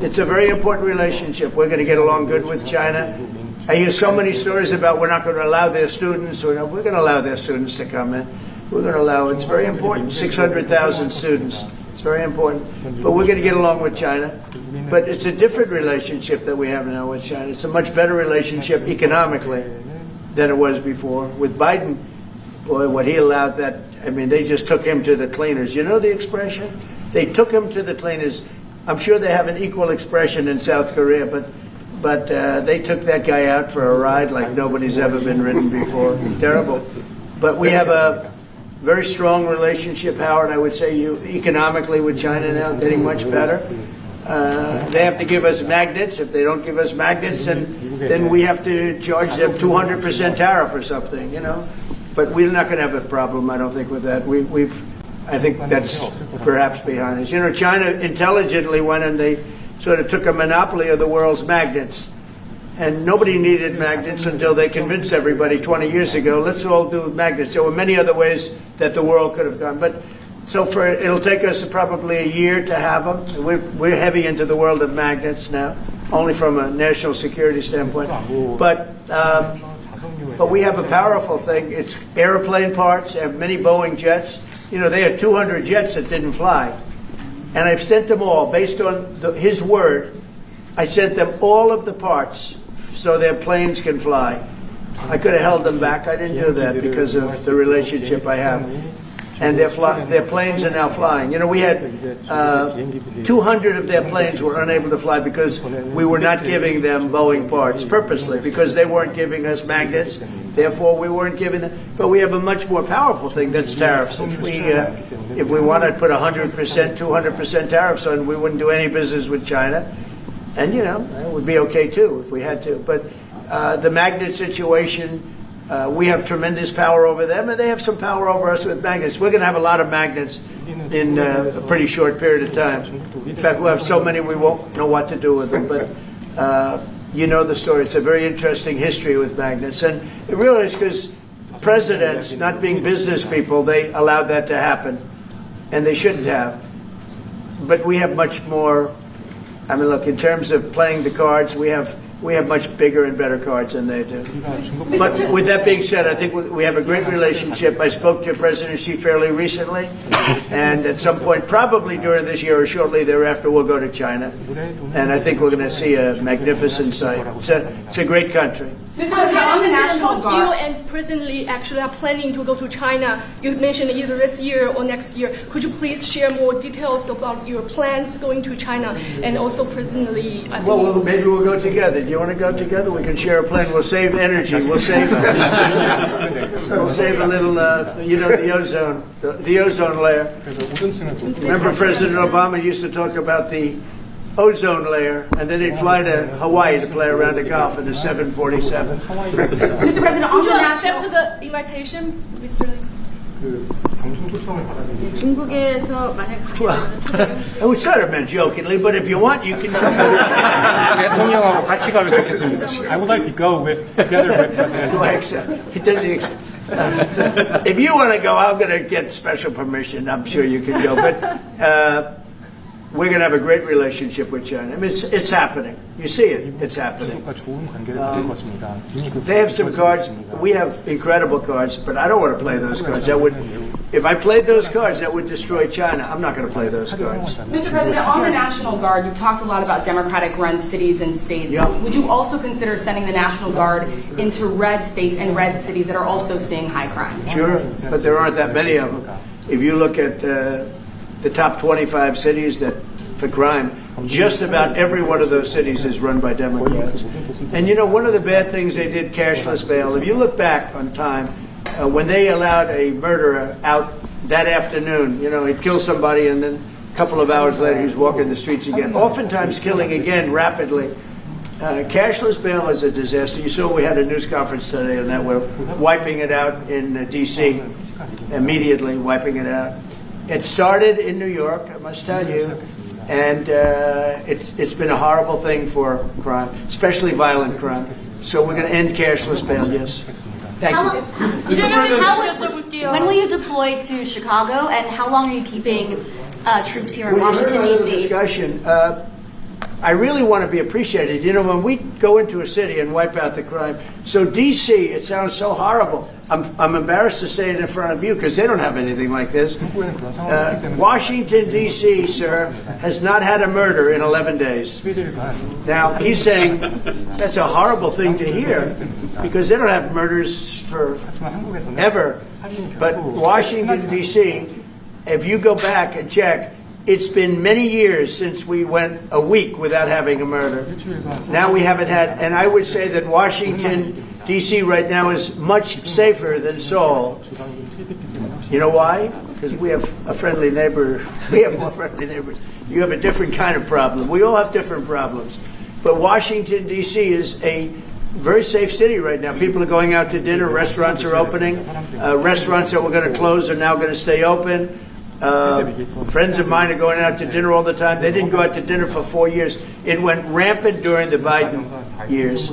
it's a very important relationship. We're going to get along good with China. I hear so many stories about we're not going to allow their students. We're going to allow their students to come in. We're going to allow. It's very important. 600,000 students. It's very important. But we're going to get along with China. But it's a different relationship that we have now with China. It's a much better relationship economically than it was before. With Biden, boy, what he allowed that, I mean, they just took him to the cleaners. You know the expression? They took him to the cleaners. I'm sure they have an equal expression in South Korea, but they took that guy out for a ride like nobody's ever been ridden before. Terrible. But we have a very strong relationship, Howard, I would say, economically with China now, getting much better. They have to give us magnets. If they don't give us magnets, then we have to charge them 200% tariff or something, you know. But we're not going to have a problem, I don't think, with that. I think that's perhaps behind us. You know, China intelligently went and they sort of took a monopoly of the world's magnets. And nobody needed magnets until they convinced everybody 20 years ago, let's all do magnets. There were many other ways that the world could have gone. But so it'll take us probably a year to have them. We're heavy into the world of magnets now, only from a national security standpoint. But we have a powerful thing. It's airplane parts. They have many Boeing jets. You know, they had 200 jets that didn't fly. And I've sent them all, based on his word, I sent them all of the parts so their planes can fly. I could have held them back. I didn't do that because of the relationship I have. And their planes are now flying. You know, we had 200 of their planes were unable to fly because we were not giving them Boeing parts purposely, because they weren't giving us magnets. Therefore, we weren't giving them. But we have a much more powerful thing, that's tariffs. If we wanted to put 100%, 200% tariffs on, we wouldn't do any business with China. And, you know, it would be okay, too, if we had to. But the magnet situation, we have tremendous power over them, and they have some power over us with magnets. We're going to have a lot of magnets in a pretty short period of time. In fact, we'll have so many we won't know what to do with them. But you know the story. It's a very interesting history with magnets. And it really is because presidents, not being business people, they allowed that to happen. And they shouldn't have. But we have much more. I mean, look, in terms of playing the cards, we have much bigger and better cards than they do. But with that being said, I think we have a great relationship. I spoke to President Xi fairly recently, and at some point, probably during this year or shortly thereafter, we'll go to China. And I think we're going to see a magnificent sight. It's a great country. Mr. President, on the National You Guard. and President Lee actually are planning to go to China. You mentioned either this year or next year. Could you please share more details about your plans going to China and also President Lee? Well, maybe we'll go together. Do you want to go together? We can share a plane. We'll save energy. We'll save a little, you know, the ozone layer. Remember President Obama used to talk about the ozone layer, and then they'd fly to Hawaii to play around the golf in the 747. Mr. President, on Would the you national. accept the invitation, Mr. Lee? 중국에서 만약 I was sort of meant jokingly, but if you want, you can. 대통령하고 같이 가면 좋겠습니다. I would like to go together with President Do I accept? He doesn't accept. If you want to go, I'm going to get special permission. I'm sure you can go. But we're going to have a great relationship with China. I mean, it's happening. You see it. It's happening. They have some cards. We have incredible cards, but I don't want to play those cards. If I played those cards, that would destroy China. I'm not going to play those cards. Mr. President, on the National Guard, you've talked a lot about Democratic-run cities and states. Yeah. Would you also consider sending the National Guard into red states and red cities that are also seeing high crime? Sure, but there aren't that many of them. If you look at the top 25 cities for crime, just about every one of those cities is run by Democrats. And you know, one of the bad things they did, cashless bail, if you look back on time, when they allowed a murderer out that afternoon, you know, he'd kill somebody and then a couple of hours later he's walking the streets again, oftentimes killing again rapidly. Cashless bail is a disaster. You saw we had a news conference today on that. We're wiping it out in D.C., immediately wiping it out. It started in New York, I must tell you, and it's been a horrible thing for crime, especially violent crime. So we're going to end cashless bail, yes. Thank you. When will you deploy to Chicago, and how long are you keeping troops here in Washington, D.C.? Discussion. I really want to be appreciated. You know, when we go into a city and wipe out the crime, so D.C., it sounds so horrible. I'm embarrassed to say it in front of you because they don't have anything like this. Washington, D.C., sir, has not had a murder in 11 days. Now, he's saying that's a horrible thing to hear because they don't have murders for ever. But Washington, D.C., if you go back and check, it's been many years since we went a week without having a murder. Now we haven't had, and I would say that Washington, D.C. right now is much safer than Seoul. You know why? Because we have a friendly neighbor. We have more friendly neighbors. You have a different kind of problem. We all have different problems. But Washington, D.C. is a very safe city right now. People are going out to dinner. Restaurants are opening. Restaurants that were going to close are now going to stay open. Friends of mine are going out to dinner all the time. They didn't go out to dinner for 4 years. It went rampant during the Biden years.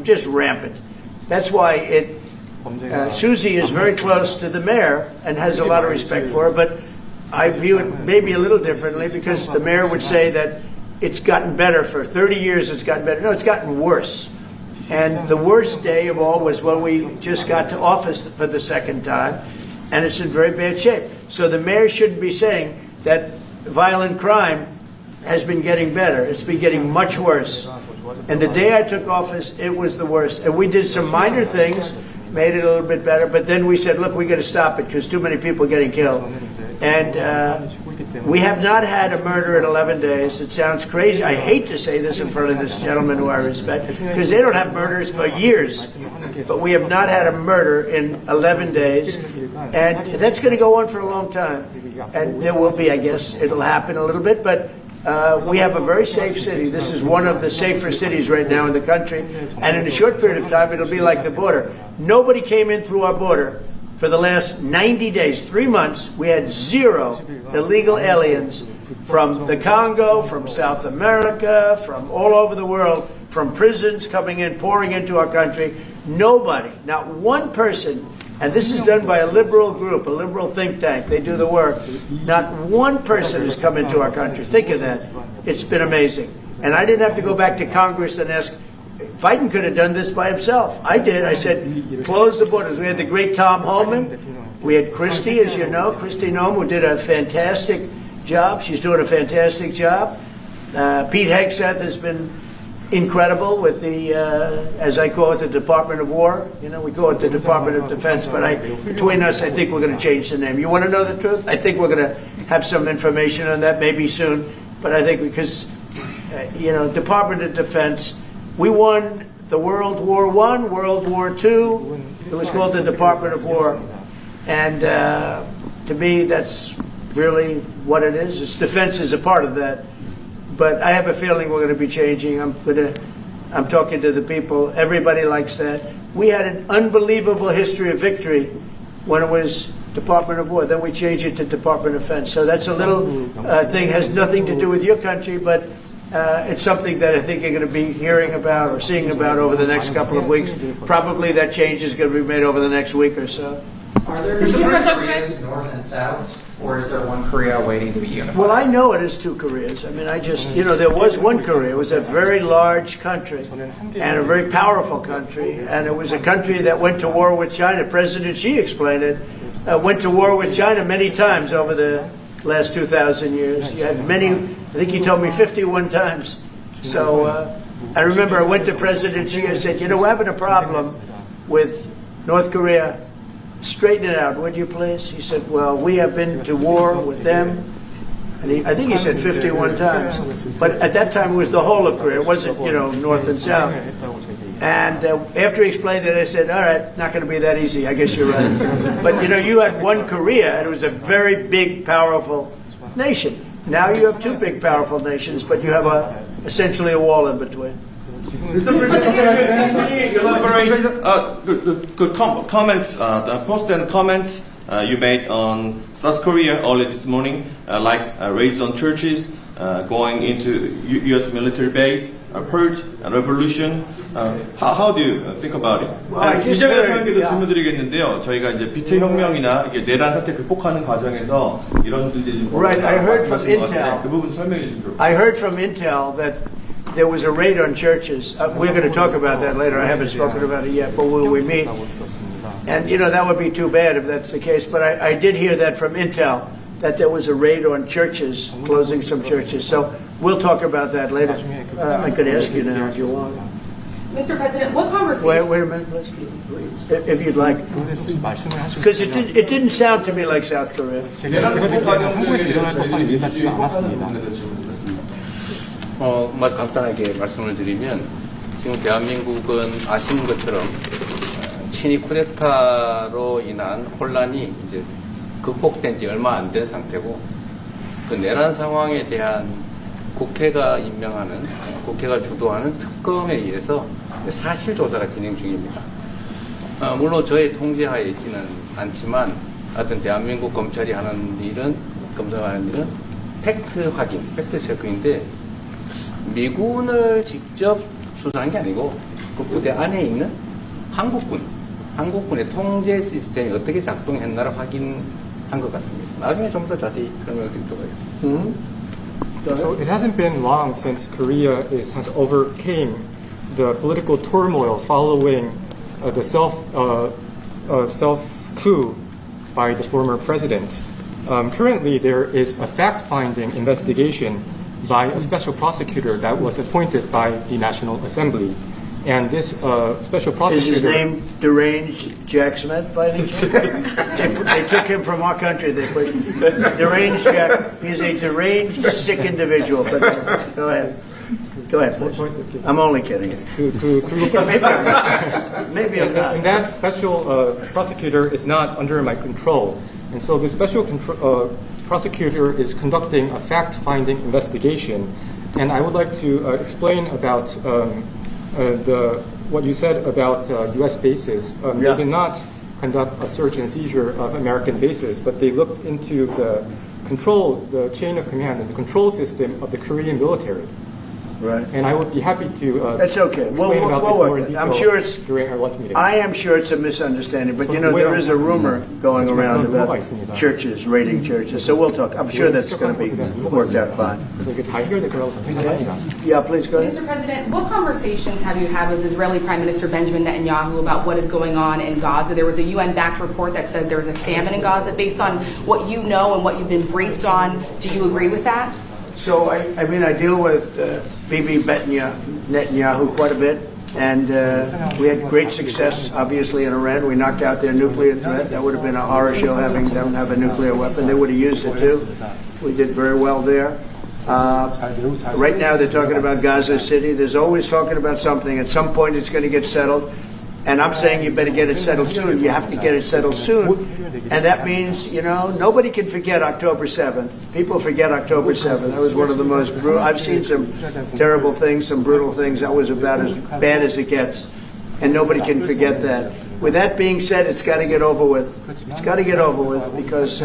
Just rampant. That's why Susie is very close to the mayor and has a lot of respect for her, but I view it maybe a little differently because the mayor would say that it's gotten better. For 30 years it's gotten better. No, it's gotten worse. And the worst day of all was when we just got to office for the second time, and it's in very bad shape. So the mayor shouldn't be saying that violent crime has been getting better. It's been getting much worse. And the day I took office, it was the worst. And we did some minor things, made it a little bit better, but then we said, look, we got to stop it because too many people are getting killed. And we have not had a murder in 11 days. It sounds crazy. I hate to say this in front of this gentleman who I respect, because they don't have murders for years. But we have not had a murder in 11 days. And that's going to go on for a long time. And there will be, I guess, it'll happen a little bit, but we have a very safe city. This is one of the safer cities right now in the country. And in a short period of time, it'll be like the border. Nobody came in through our border for the last 90 days, 3 months. We had 0 illegal aliens from the Congo, from South America, from all over the world, from prisons coming in, pouring into our country. Nobody, not one person, and this is done by a liberal group, a liberal think tank. They do the work. Not one person has come into our country. Think of that. It's been amazing. And I didn't have to go back to Congress and ask. Biden could have done this by himself. I did. I said, close the borders. We had the great Tom Homan. We had Christie, as you know, Christie Noem, who did a fantastic job. She's doing a fantastic job. Pete Hegseth has been incredible with the, as I call it, the Department of War. You know, we call it the Department of Defense, but between us, I think we're going to change the name. You want to know the truth? I think we're going to have some information on that maybe soon, but I think because, you know, Department of Defense, we won the World War I, World War II. It was called the Department of War. And to me, that's really what it is. Its defense is a part of that. But I have a feeling we're going to be changing. I'm talking to the people. Everybody likes that. We had an unbelievable history of victory when it was Department of War. Then we changed it to Department of Defense. So that's a little thing, has nothing to do with your country, but It's something that I think you're going to be hearing about or seeing about over the next couple of weeks. Probably that change is going to be made over the next week or so. Are there two Koreas, North and South, or is there one Korea waiting to be unified? Well, I know it is two Koreas. I mean, there was one Korea. It was a very large country and a very powerful country. And it was a country that went to war with China. President Xi explained it. Went to war with China many times over the last 2,000 years. You had many, I think he told me 51 times. So I remember I went to President Xi, I said, we're having a problem with North Korea. Straighten it out, would you please? He said, well, we have been to war with them. And I think he said 51 times. But at that time, it was the whole of Korea. It wasn't, North and South. And after he explained it, I said, all right, not going to be that easy. I guess you're right. But, you had one Korea, and it was a very big, powerful nation. Now you have two big, powerful nations, but you have essentially a wall in between. Mr. President, elaborate comments, the post and comments you made on South Korea early this morning, like raids on churches, going into U.S. military base, purge, revolution. How do you think about it? 이재명 대통령께도 질문드리겠는데요. 저희가 이제 빛의 혁명이나 이게 내란 사태 극복하는 과정에서 이런 문제들이 좀 Right, I heard from Intel. 그 부분 설명해 주시면 좋겠습니다. I heard from Intel that there was a raid on churches. We're going to talk about that later. I haven't spoken about it yet, but will we meet? And, that would be too bad if that's the case. But I did hear that from Intel, that there was a raid on churches, closing some churches. So we'll talk about that later. I could ask you now if you want. Mr. President, what conversation... Wait a minute, please. If you'd like. Because it didn't sound to me like South Korea. 간단하게 말씀을 드리면 지금 대한민국은 아시는 것처럼 친위 쿠데타로 인한 혼란이 이제 극복된 지 얼마 안 된 상태고 그 내란 상황에 대한 국회가 임명하는 국회가 주도하는 특검에 의해서 사실 조사가 진행 중입니다. 물론 저의 통제하에 있지는 않지만 하여튼 대한민국 검찰이 하는 일은 팩트 확인, 팩트 체크인데 미군을 직접 수사한 게 아니고 그 부대 안에 있는 한국군의 통제 시스템이 어떻게 작동했나를 확인한 것 같습니다. 나중에 좀 더 자세히 설명을 드리도록 하겠습니다. So it hasn't been long since Korea has overcame the political turmoil following the self-coup by the former president. Currently, there is a fact-finding investigation by a special prosecutor that was appointed by the National Assembly. And this special prosecutor... Is his name Deranged Jack Smith, by any chance? They took him from our country. They put Deranged Jack. He's a deranged, sick individual. But go ahead. Go ahead, please. I'm only kidding. Maybe I'm not. And that special prosecutor is not under my control. And so the special prosecutor is conducting a fact-finding investigation. And I would like to explain about what you said about U.S. bases. They did not conduct a search and seizure of American bases, but they looked into the chain of command and the control system of the Korean military. Right. And I would be happy to That's okay. explain about this more in detail I'm sure it's, during our lunch meeting. I am sure it's a misunderstanding, but there is a rumor going around about churches, raiding churches, so we'll talk. I'm sure that's going to be worked out fine. Yeah, please go ahead. Mr. President, what conversations have you had with Israeli Prime Minister Benjamin Netanyahu about what is going on in Gaza? There was a UN-backed report that said there was a famine in Gaza. Based on what you know and what you've been briefed on, do you agree with that? So, I deal with Bibi Netanyahu quite a bit, and we had great success, obviously, in Iran. We knocked out their nuclear threat. That would have been a horror show having them have a nuclear weapon. They would have used it, too. We did very well there. Right now, they're talking about Gaza City. There's always talking about something. At some point, it's going to get settled. And I'm saying you better get it settled soon. You have to get it settled soon. And that means, nobody can forget October 7th. People forget October 7th. That was one of the most brutal. I've seen some terrible things, some brutal things. That was about as bad as it gets. And nobody can forget that. With that being said, it's got to get over with. It's got to get over with because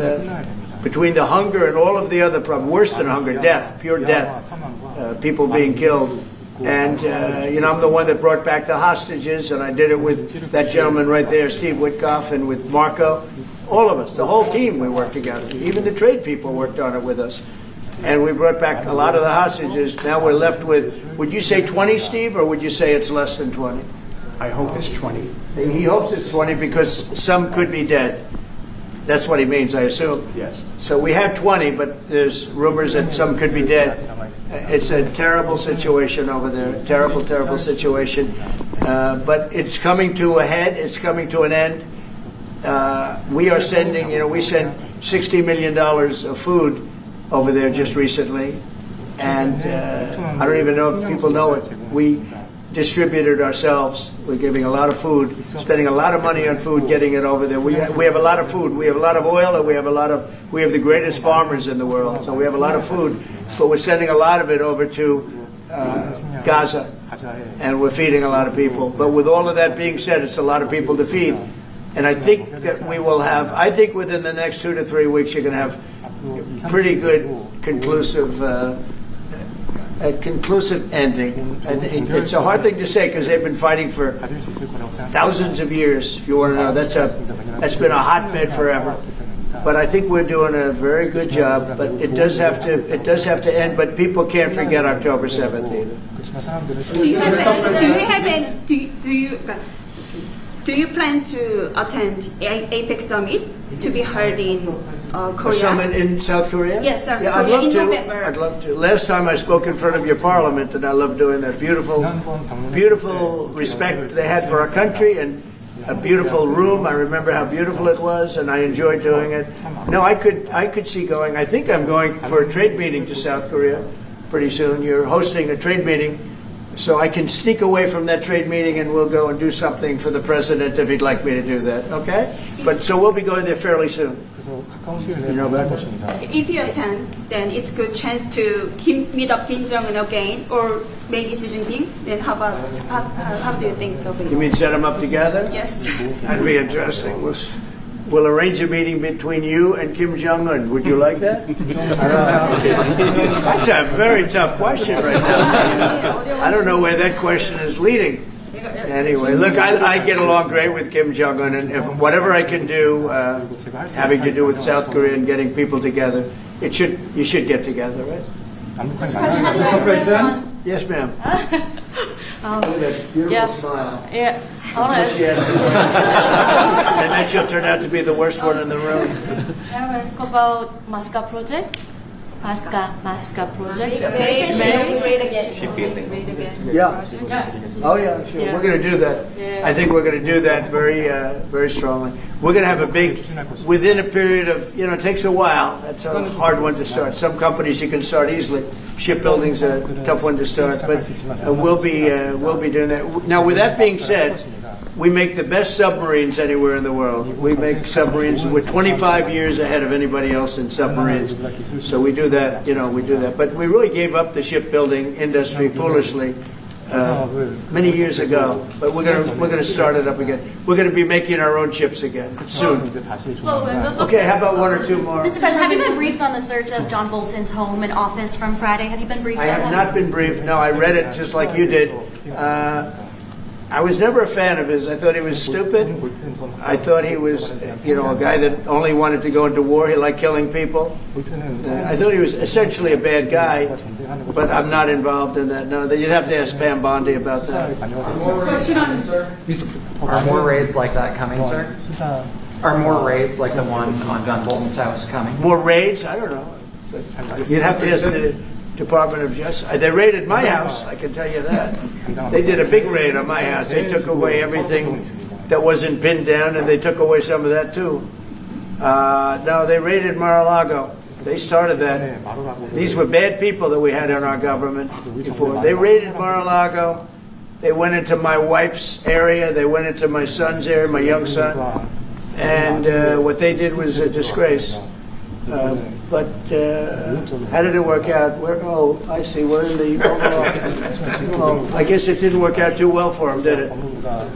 between the hunger and all of the other problems, worse than hunger, death, pure death, people being killed. And, I'm the one that brought back the hostages, and I did it with that gentleman right there, Steve Witkoff, and with Marco. All of us, the whole team, we worked together. Even the trade people worked on it with us. And we brought back a lot of the hostages. Now we're left with, would you say 20, Steve, or would you say it's less than 20? I hope it's 20. He hopes it's 20 because some could be dead. That's what he means, I assume. Yes. So we have 20, but there's rumors that some could be dead. It's a terrible situation over there. Terrible, terrible situation. But it's coming to a head. It's coming to an end. We are sending, we sent $60 million of food over there just recently. And I don't even know if people know it. We distributed ourselves. We're giving a lot of food, spending a lot of money on food, getting it over there. We have a lot of food. We have a lot of oil, and we have the greatest farmers in the world. So we have a lot of food, but we're sending a lot of it over to Gaza, and we're feeding a lot of people. But with all of that being said, it's a lot of people to feed. And I think that we will have, I think within the next 2 to 3 weeks, you're going to have pretty good conclusive ending. And it's a hard thing to say because they've been fighting for thousands of years. If you want to know, that's been a hotbed forever. But I think we're doing a very good job. But it does have to end. But people can't forget October 7th either. Do you plan to attend APEC summit to be held in Korea? A summit in South Korea? Yes, South yeah, Korea I'd love in to. November. I'd love to. Last time I spoke in front of your parliament, and I love doing that. Beautiful respect they had for our country, and a beautiful room. I remember how beautiful it was, and I enjoyed doing it. No, I could see going. I think I'm going for a trade meeting to South Korea pretty soon. You're hosting a trade meeting. So I can sneak away from that trade meeting and we'll go and do something for the president if he'd like me to do that, okay? But so we'll be going there fairly soon. You know about that? If you attend, then it's a good chance to meet up Kim Jong-un again, or maybe Xi Jinping. Then how do you think of it? You mean set them up together? Yes. That'd be interesting. We'll arrange a meeting between you and Kim Jong-un. Would you like that? That's a very tough question right now. I don't know where that question is leading. Anyway, look, I get along great with Kim Jong-un, and if whatever I can do having to do with South Korea and getting people together, you should get together, right? Mr. President? Yes, ma'am. Yes. Smile. Yeah. All right. And then she'll turn out to be the worst one in the room. Can I ask about Masca project? Masca project. Great again. Yeah. Oh yeah, sure. Yeah. We're going to do that. Yeah. I think we're going to do that very strongly. We're going to have a big, within a period of, it takes a while. That's a hard one to start. Some companies you can start easily. Shipbuilding's a tough one to start, but we'll be doing that. Now, with that being said, we make the best submarines anywhere in the world. We make submarines. We're 25 years ahead of anybody else in submarines. So we do that, we do that. But we really gave up the shipbuilding industry foolishly many years ago. But we're gonna start it up again. We're gonna be making our own ships again soon. Okay, how about one or two more? Mr. President, have you been briefed on the search of John Bolton's home and office from Friday? Have you been briefed on that? I have not been briefed. No, I read it just like you did. I was never a fan of his. I thought he was stupid. I thought he was, a guy that only wanted to go into war. He liked killing people. I thought he was essentially a bad guy, but I'm not involved in that. No, you'd have to ask Pam Bondi about that. Are more raids like that coming, sir? Are more raids like the one on John Bolton's house coming? More raids? I don't know. You'd have to ask the Department of Justice. They raided my house, I can tell you that. They did a big raid on my house. They took away everything that wasn't pinned down, and they took away some of that too. No, they raided Mar-a-Lago. They started that. These were bad people that we had in our government before. They raided Mar-a-Lago. They went into my wife's area. They went into my son's area, my young son. And what they did was a disgrace. But how did it work out? I see. We're in the overall. I guess it didn't work out too well for them, did it?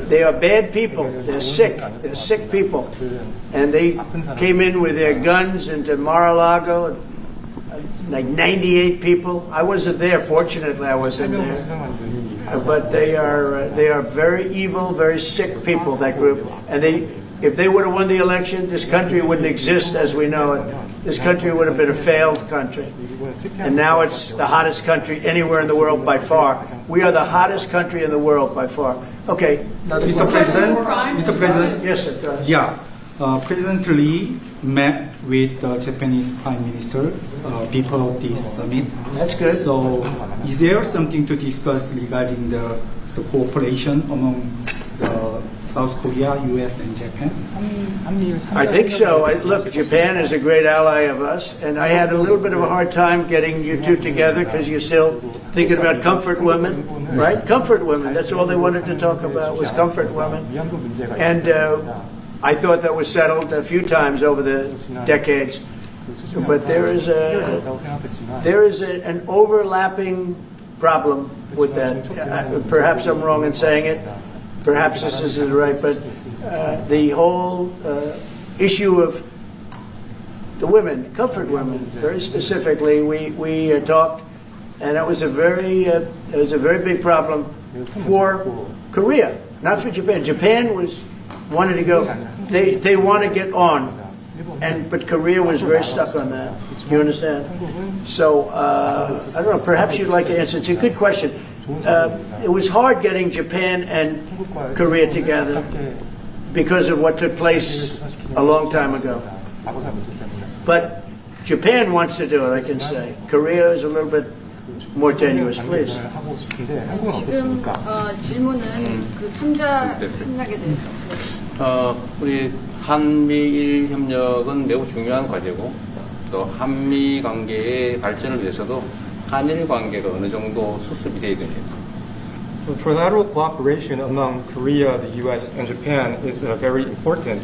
They are bad people. They're sick. They're sick people. And they came in with their guns into Mar-a-Lago, like 98 people. I wasn't there. Fortunately, I wasn't there. But they are very evil, very sick people, that group. And if they would have won the election, this country wouldn't exist as we know it. This country would have been a failed country. And now it's the hottest country anywhere in the world by far. We are the hottest country in the world by far. Okay. Mr. President? Yes, it does. Yeah. President Lee met with the Japanese Prime Minister before this summit. That's good. So is there something to discuss regarding the cooperation among South Korea, US, and Japan? I think so. Look, Japan is a great ally of us, and I had a little bit of a hard time getting you two together because you're still thinking about comfort women, right? Comfort women. That's all they wanted to talk about was comfort women. And I thought that was settled a few times over the decades. But there is an overlapping problem with that. Perhaps I'm wrong in saying it. Perhaps this isn't right, but the whole issue of the women, comfort women, very specifically, we talked, and it was a very big problem for Korea, not for Japan. Japan wanted to go. They want to get on, but Korea was very stuck on that. You understand? So I don't know. Perhaps you'd like to answer. It's a good question. It was hard getting Japan and Korea together because of what took place a long time ago. But Japan wants to do it, I can say. Korea is a little bit more tenuous, please. 지금 질문은 그 3자 협력에 대해서. 우리 한미일 협력은 매우 중요한 과제고 또 한미 관계의 발전을 위해서도 한일 관계가 어느 정도 수습이 돼야 됩니다. Trilateral cooperation among Korea, the U.S., and Japan is very important,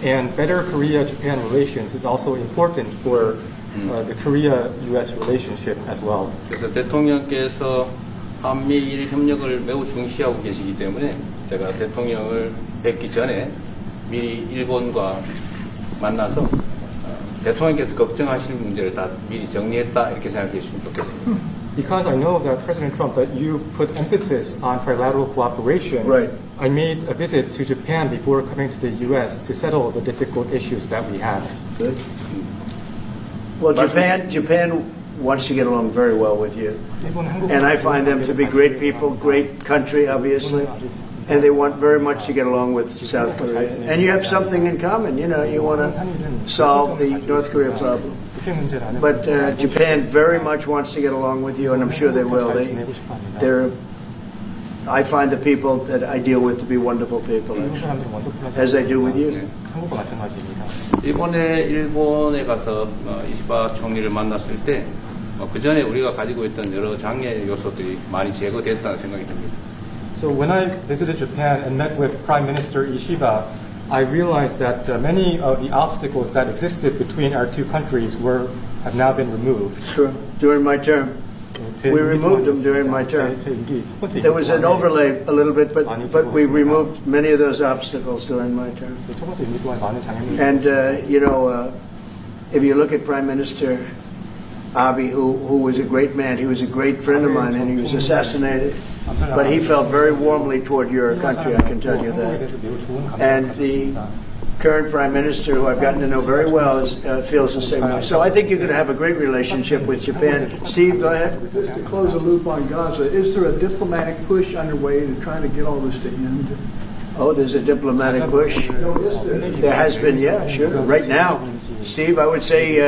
and better Korea-Japan relations is also important for the Korea-U.S. relationship as well. 그래서 대통령께서 한미일 협력을 매우 중시하고 계시기 때문에 제가 대통령을 뵙기 전에 미리 일본과 만나서 대통령께서 걱정하실 문제를 다 미리 정리했다 이렇게 생각해 주시면 좋겠습니다. Because I know that President Trump, that you put emphasis on trilateral cooperation, right. I made a visit to Japan before coming to the U.S. to settle the difficult issues that we have. Good. Well, Japan wants to get along very well with you, and I find them to be great people, great country, obviously. And they want very much to get along with South Korea. And you have something in common. You know, you want to solve the North Korea problem. But Japan very much wants to get along with you, and I'm sure they will. I find the people that I deal with to be wonderful people, as I do with you. 이번에 일본에 가서 이시바 총리를 만났을 때 그 전에 우리가 가지고 있던 여러 장애 요소들이 많이 제거됐다는 생각이 듭니다. So when I visited Japan and met with Prime Minister Ishiba, I realized that many of the obstacles that existed between our two countries have now been removed. True. During my term. We removed them during my term. There was an overlay a little bit, but we removed many of those obstacles during my term. And, if you look at Prime Minister Abe, who was a great man, he was a great friend of mine, and he was assassinated. But he felt very warmly toward your country, I can tell you that. And the current Prime Minister, who I've gotten to know very well, feels the same way. So I think you're going to have a great relationship with Japan. Steve, go ahead. Just to close the loop on Gaza, is there a diplomatic push underway to try to get all this to end? Oh, there's a diplomatic push. There has been, yeah, sure. Right now, Steve, I would say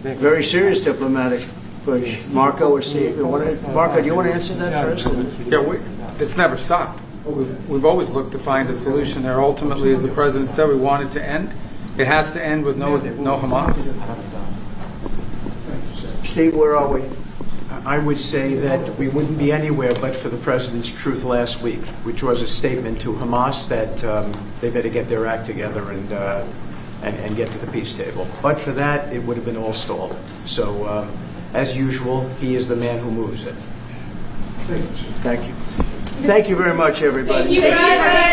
very serious diplomatic push. Marco or Steve, Marco, do you want to answer that first? Yeah, it's never stopped. We've always looked to find a solution there. Ultimately, as the president said, we want it to end. It has to end with no Hamas. Steve, where are we? I would say that we wouldn't be anywhere but for the president's truth last week, which was a statement to Hamas that they better get their act together and and get to the peace table. But for that, it would have been all stalled. So, as usual, he is the man who moves it. Thank you. Thank you very much, everybody. Thank you.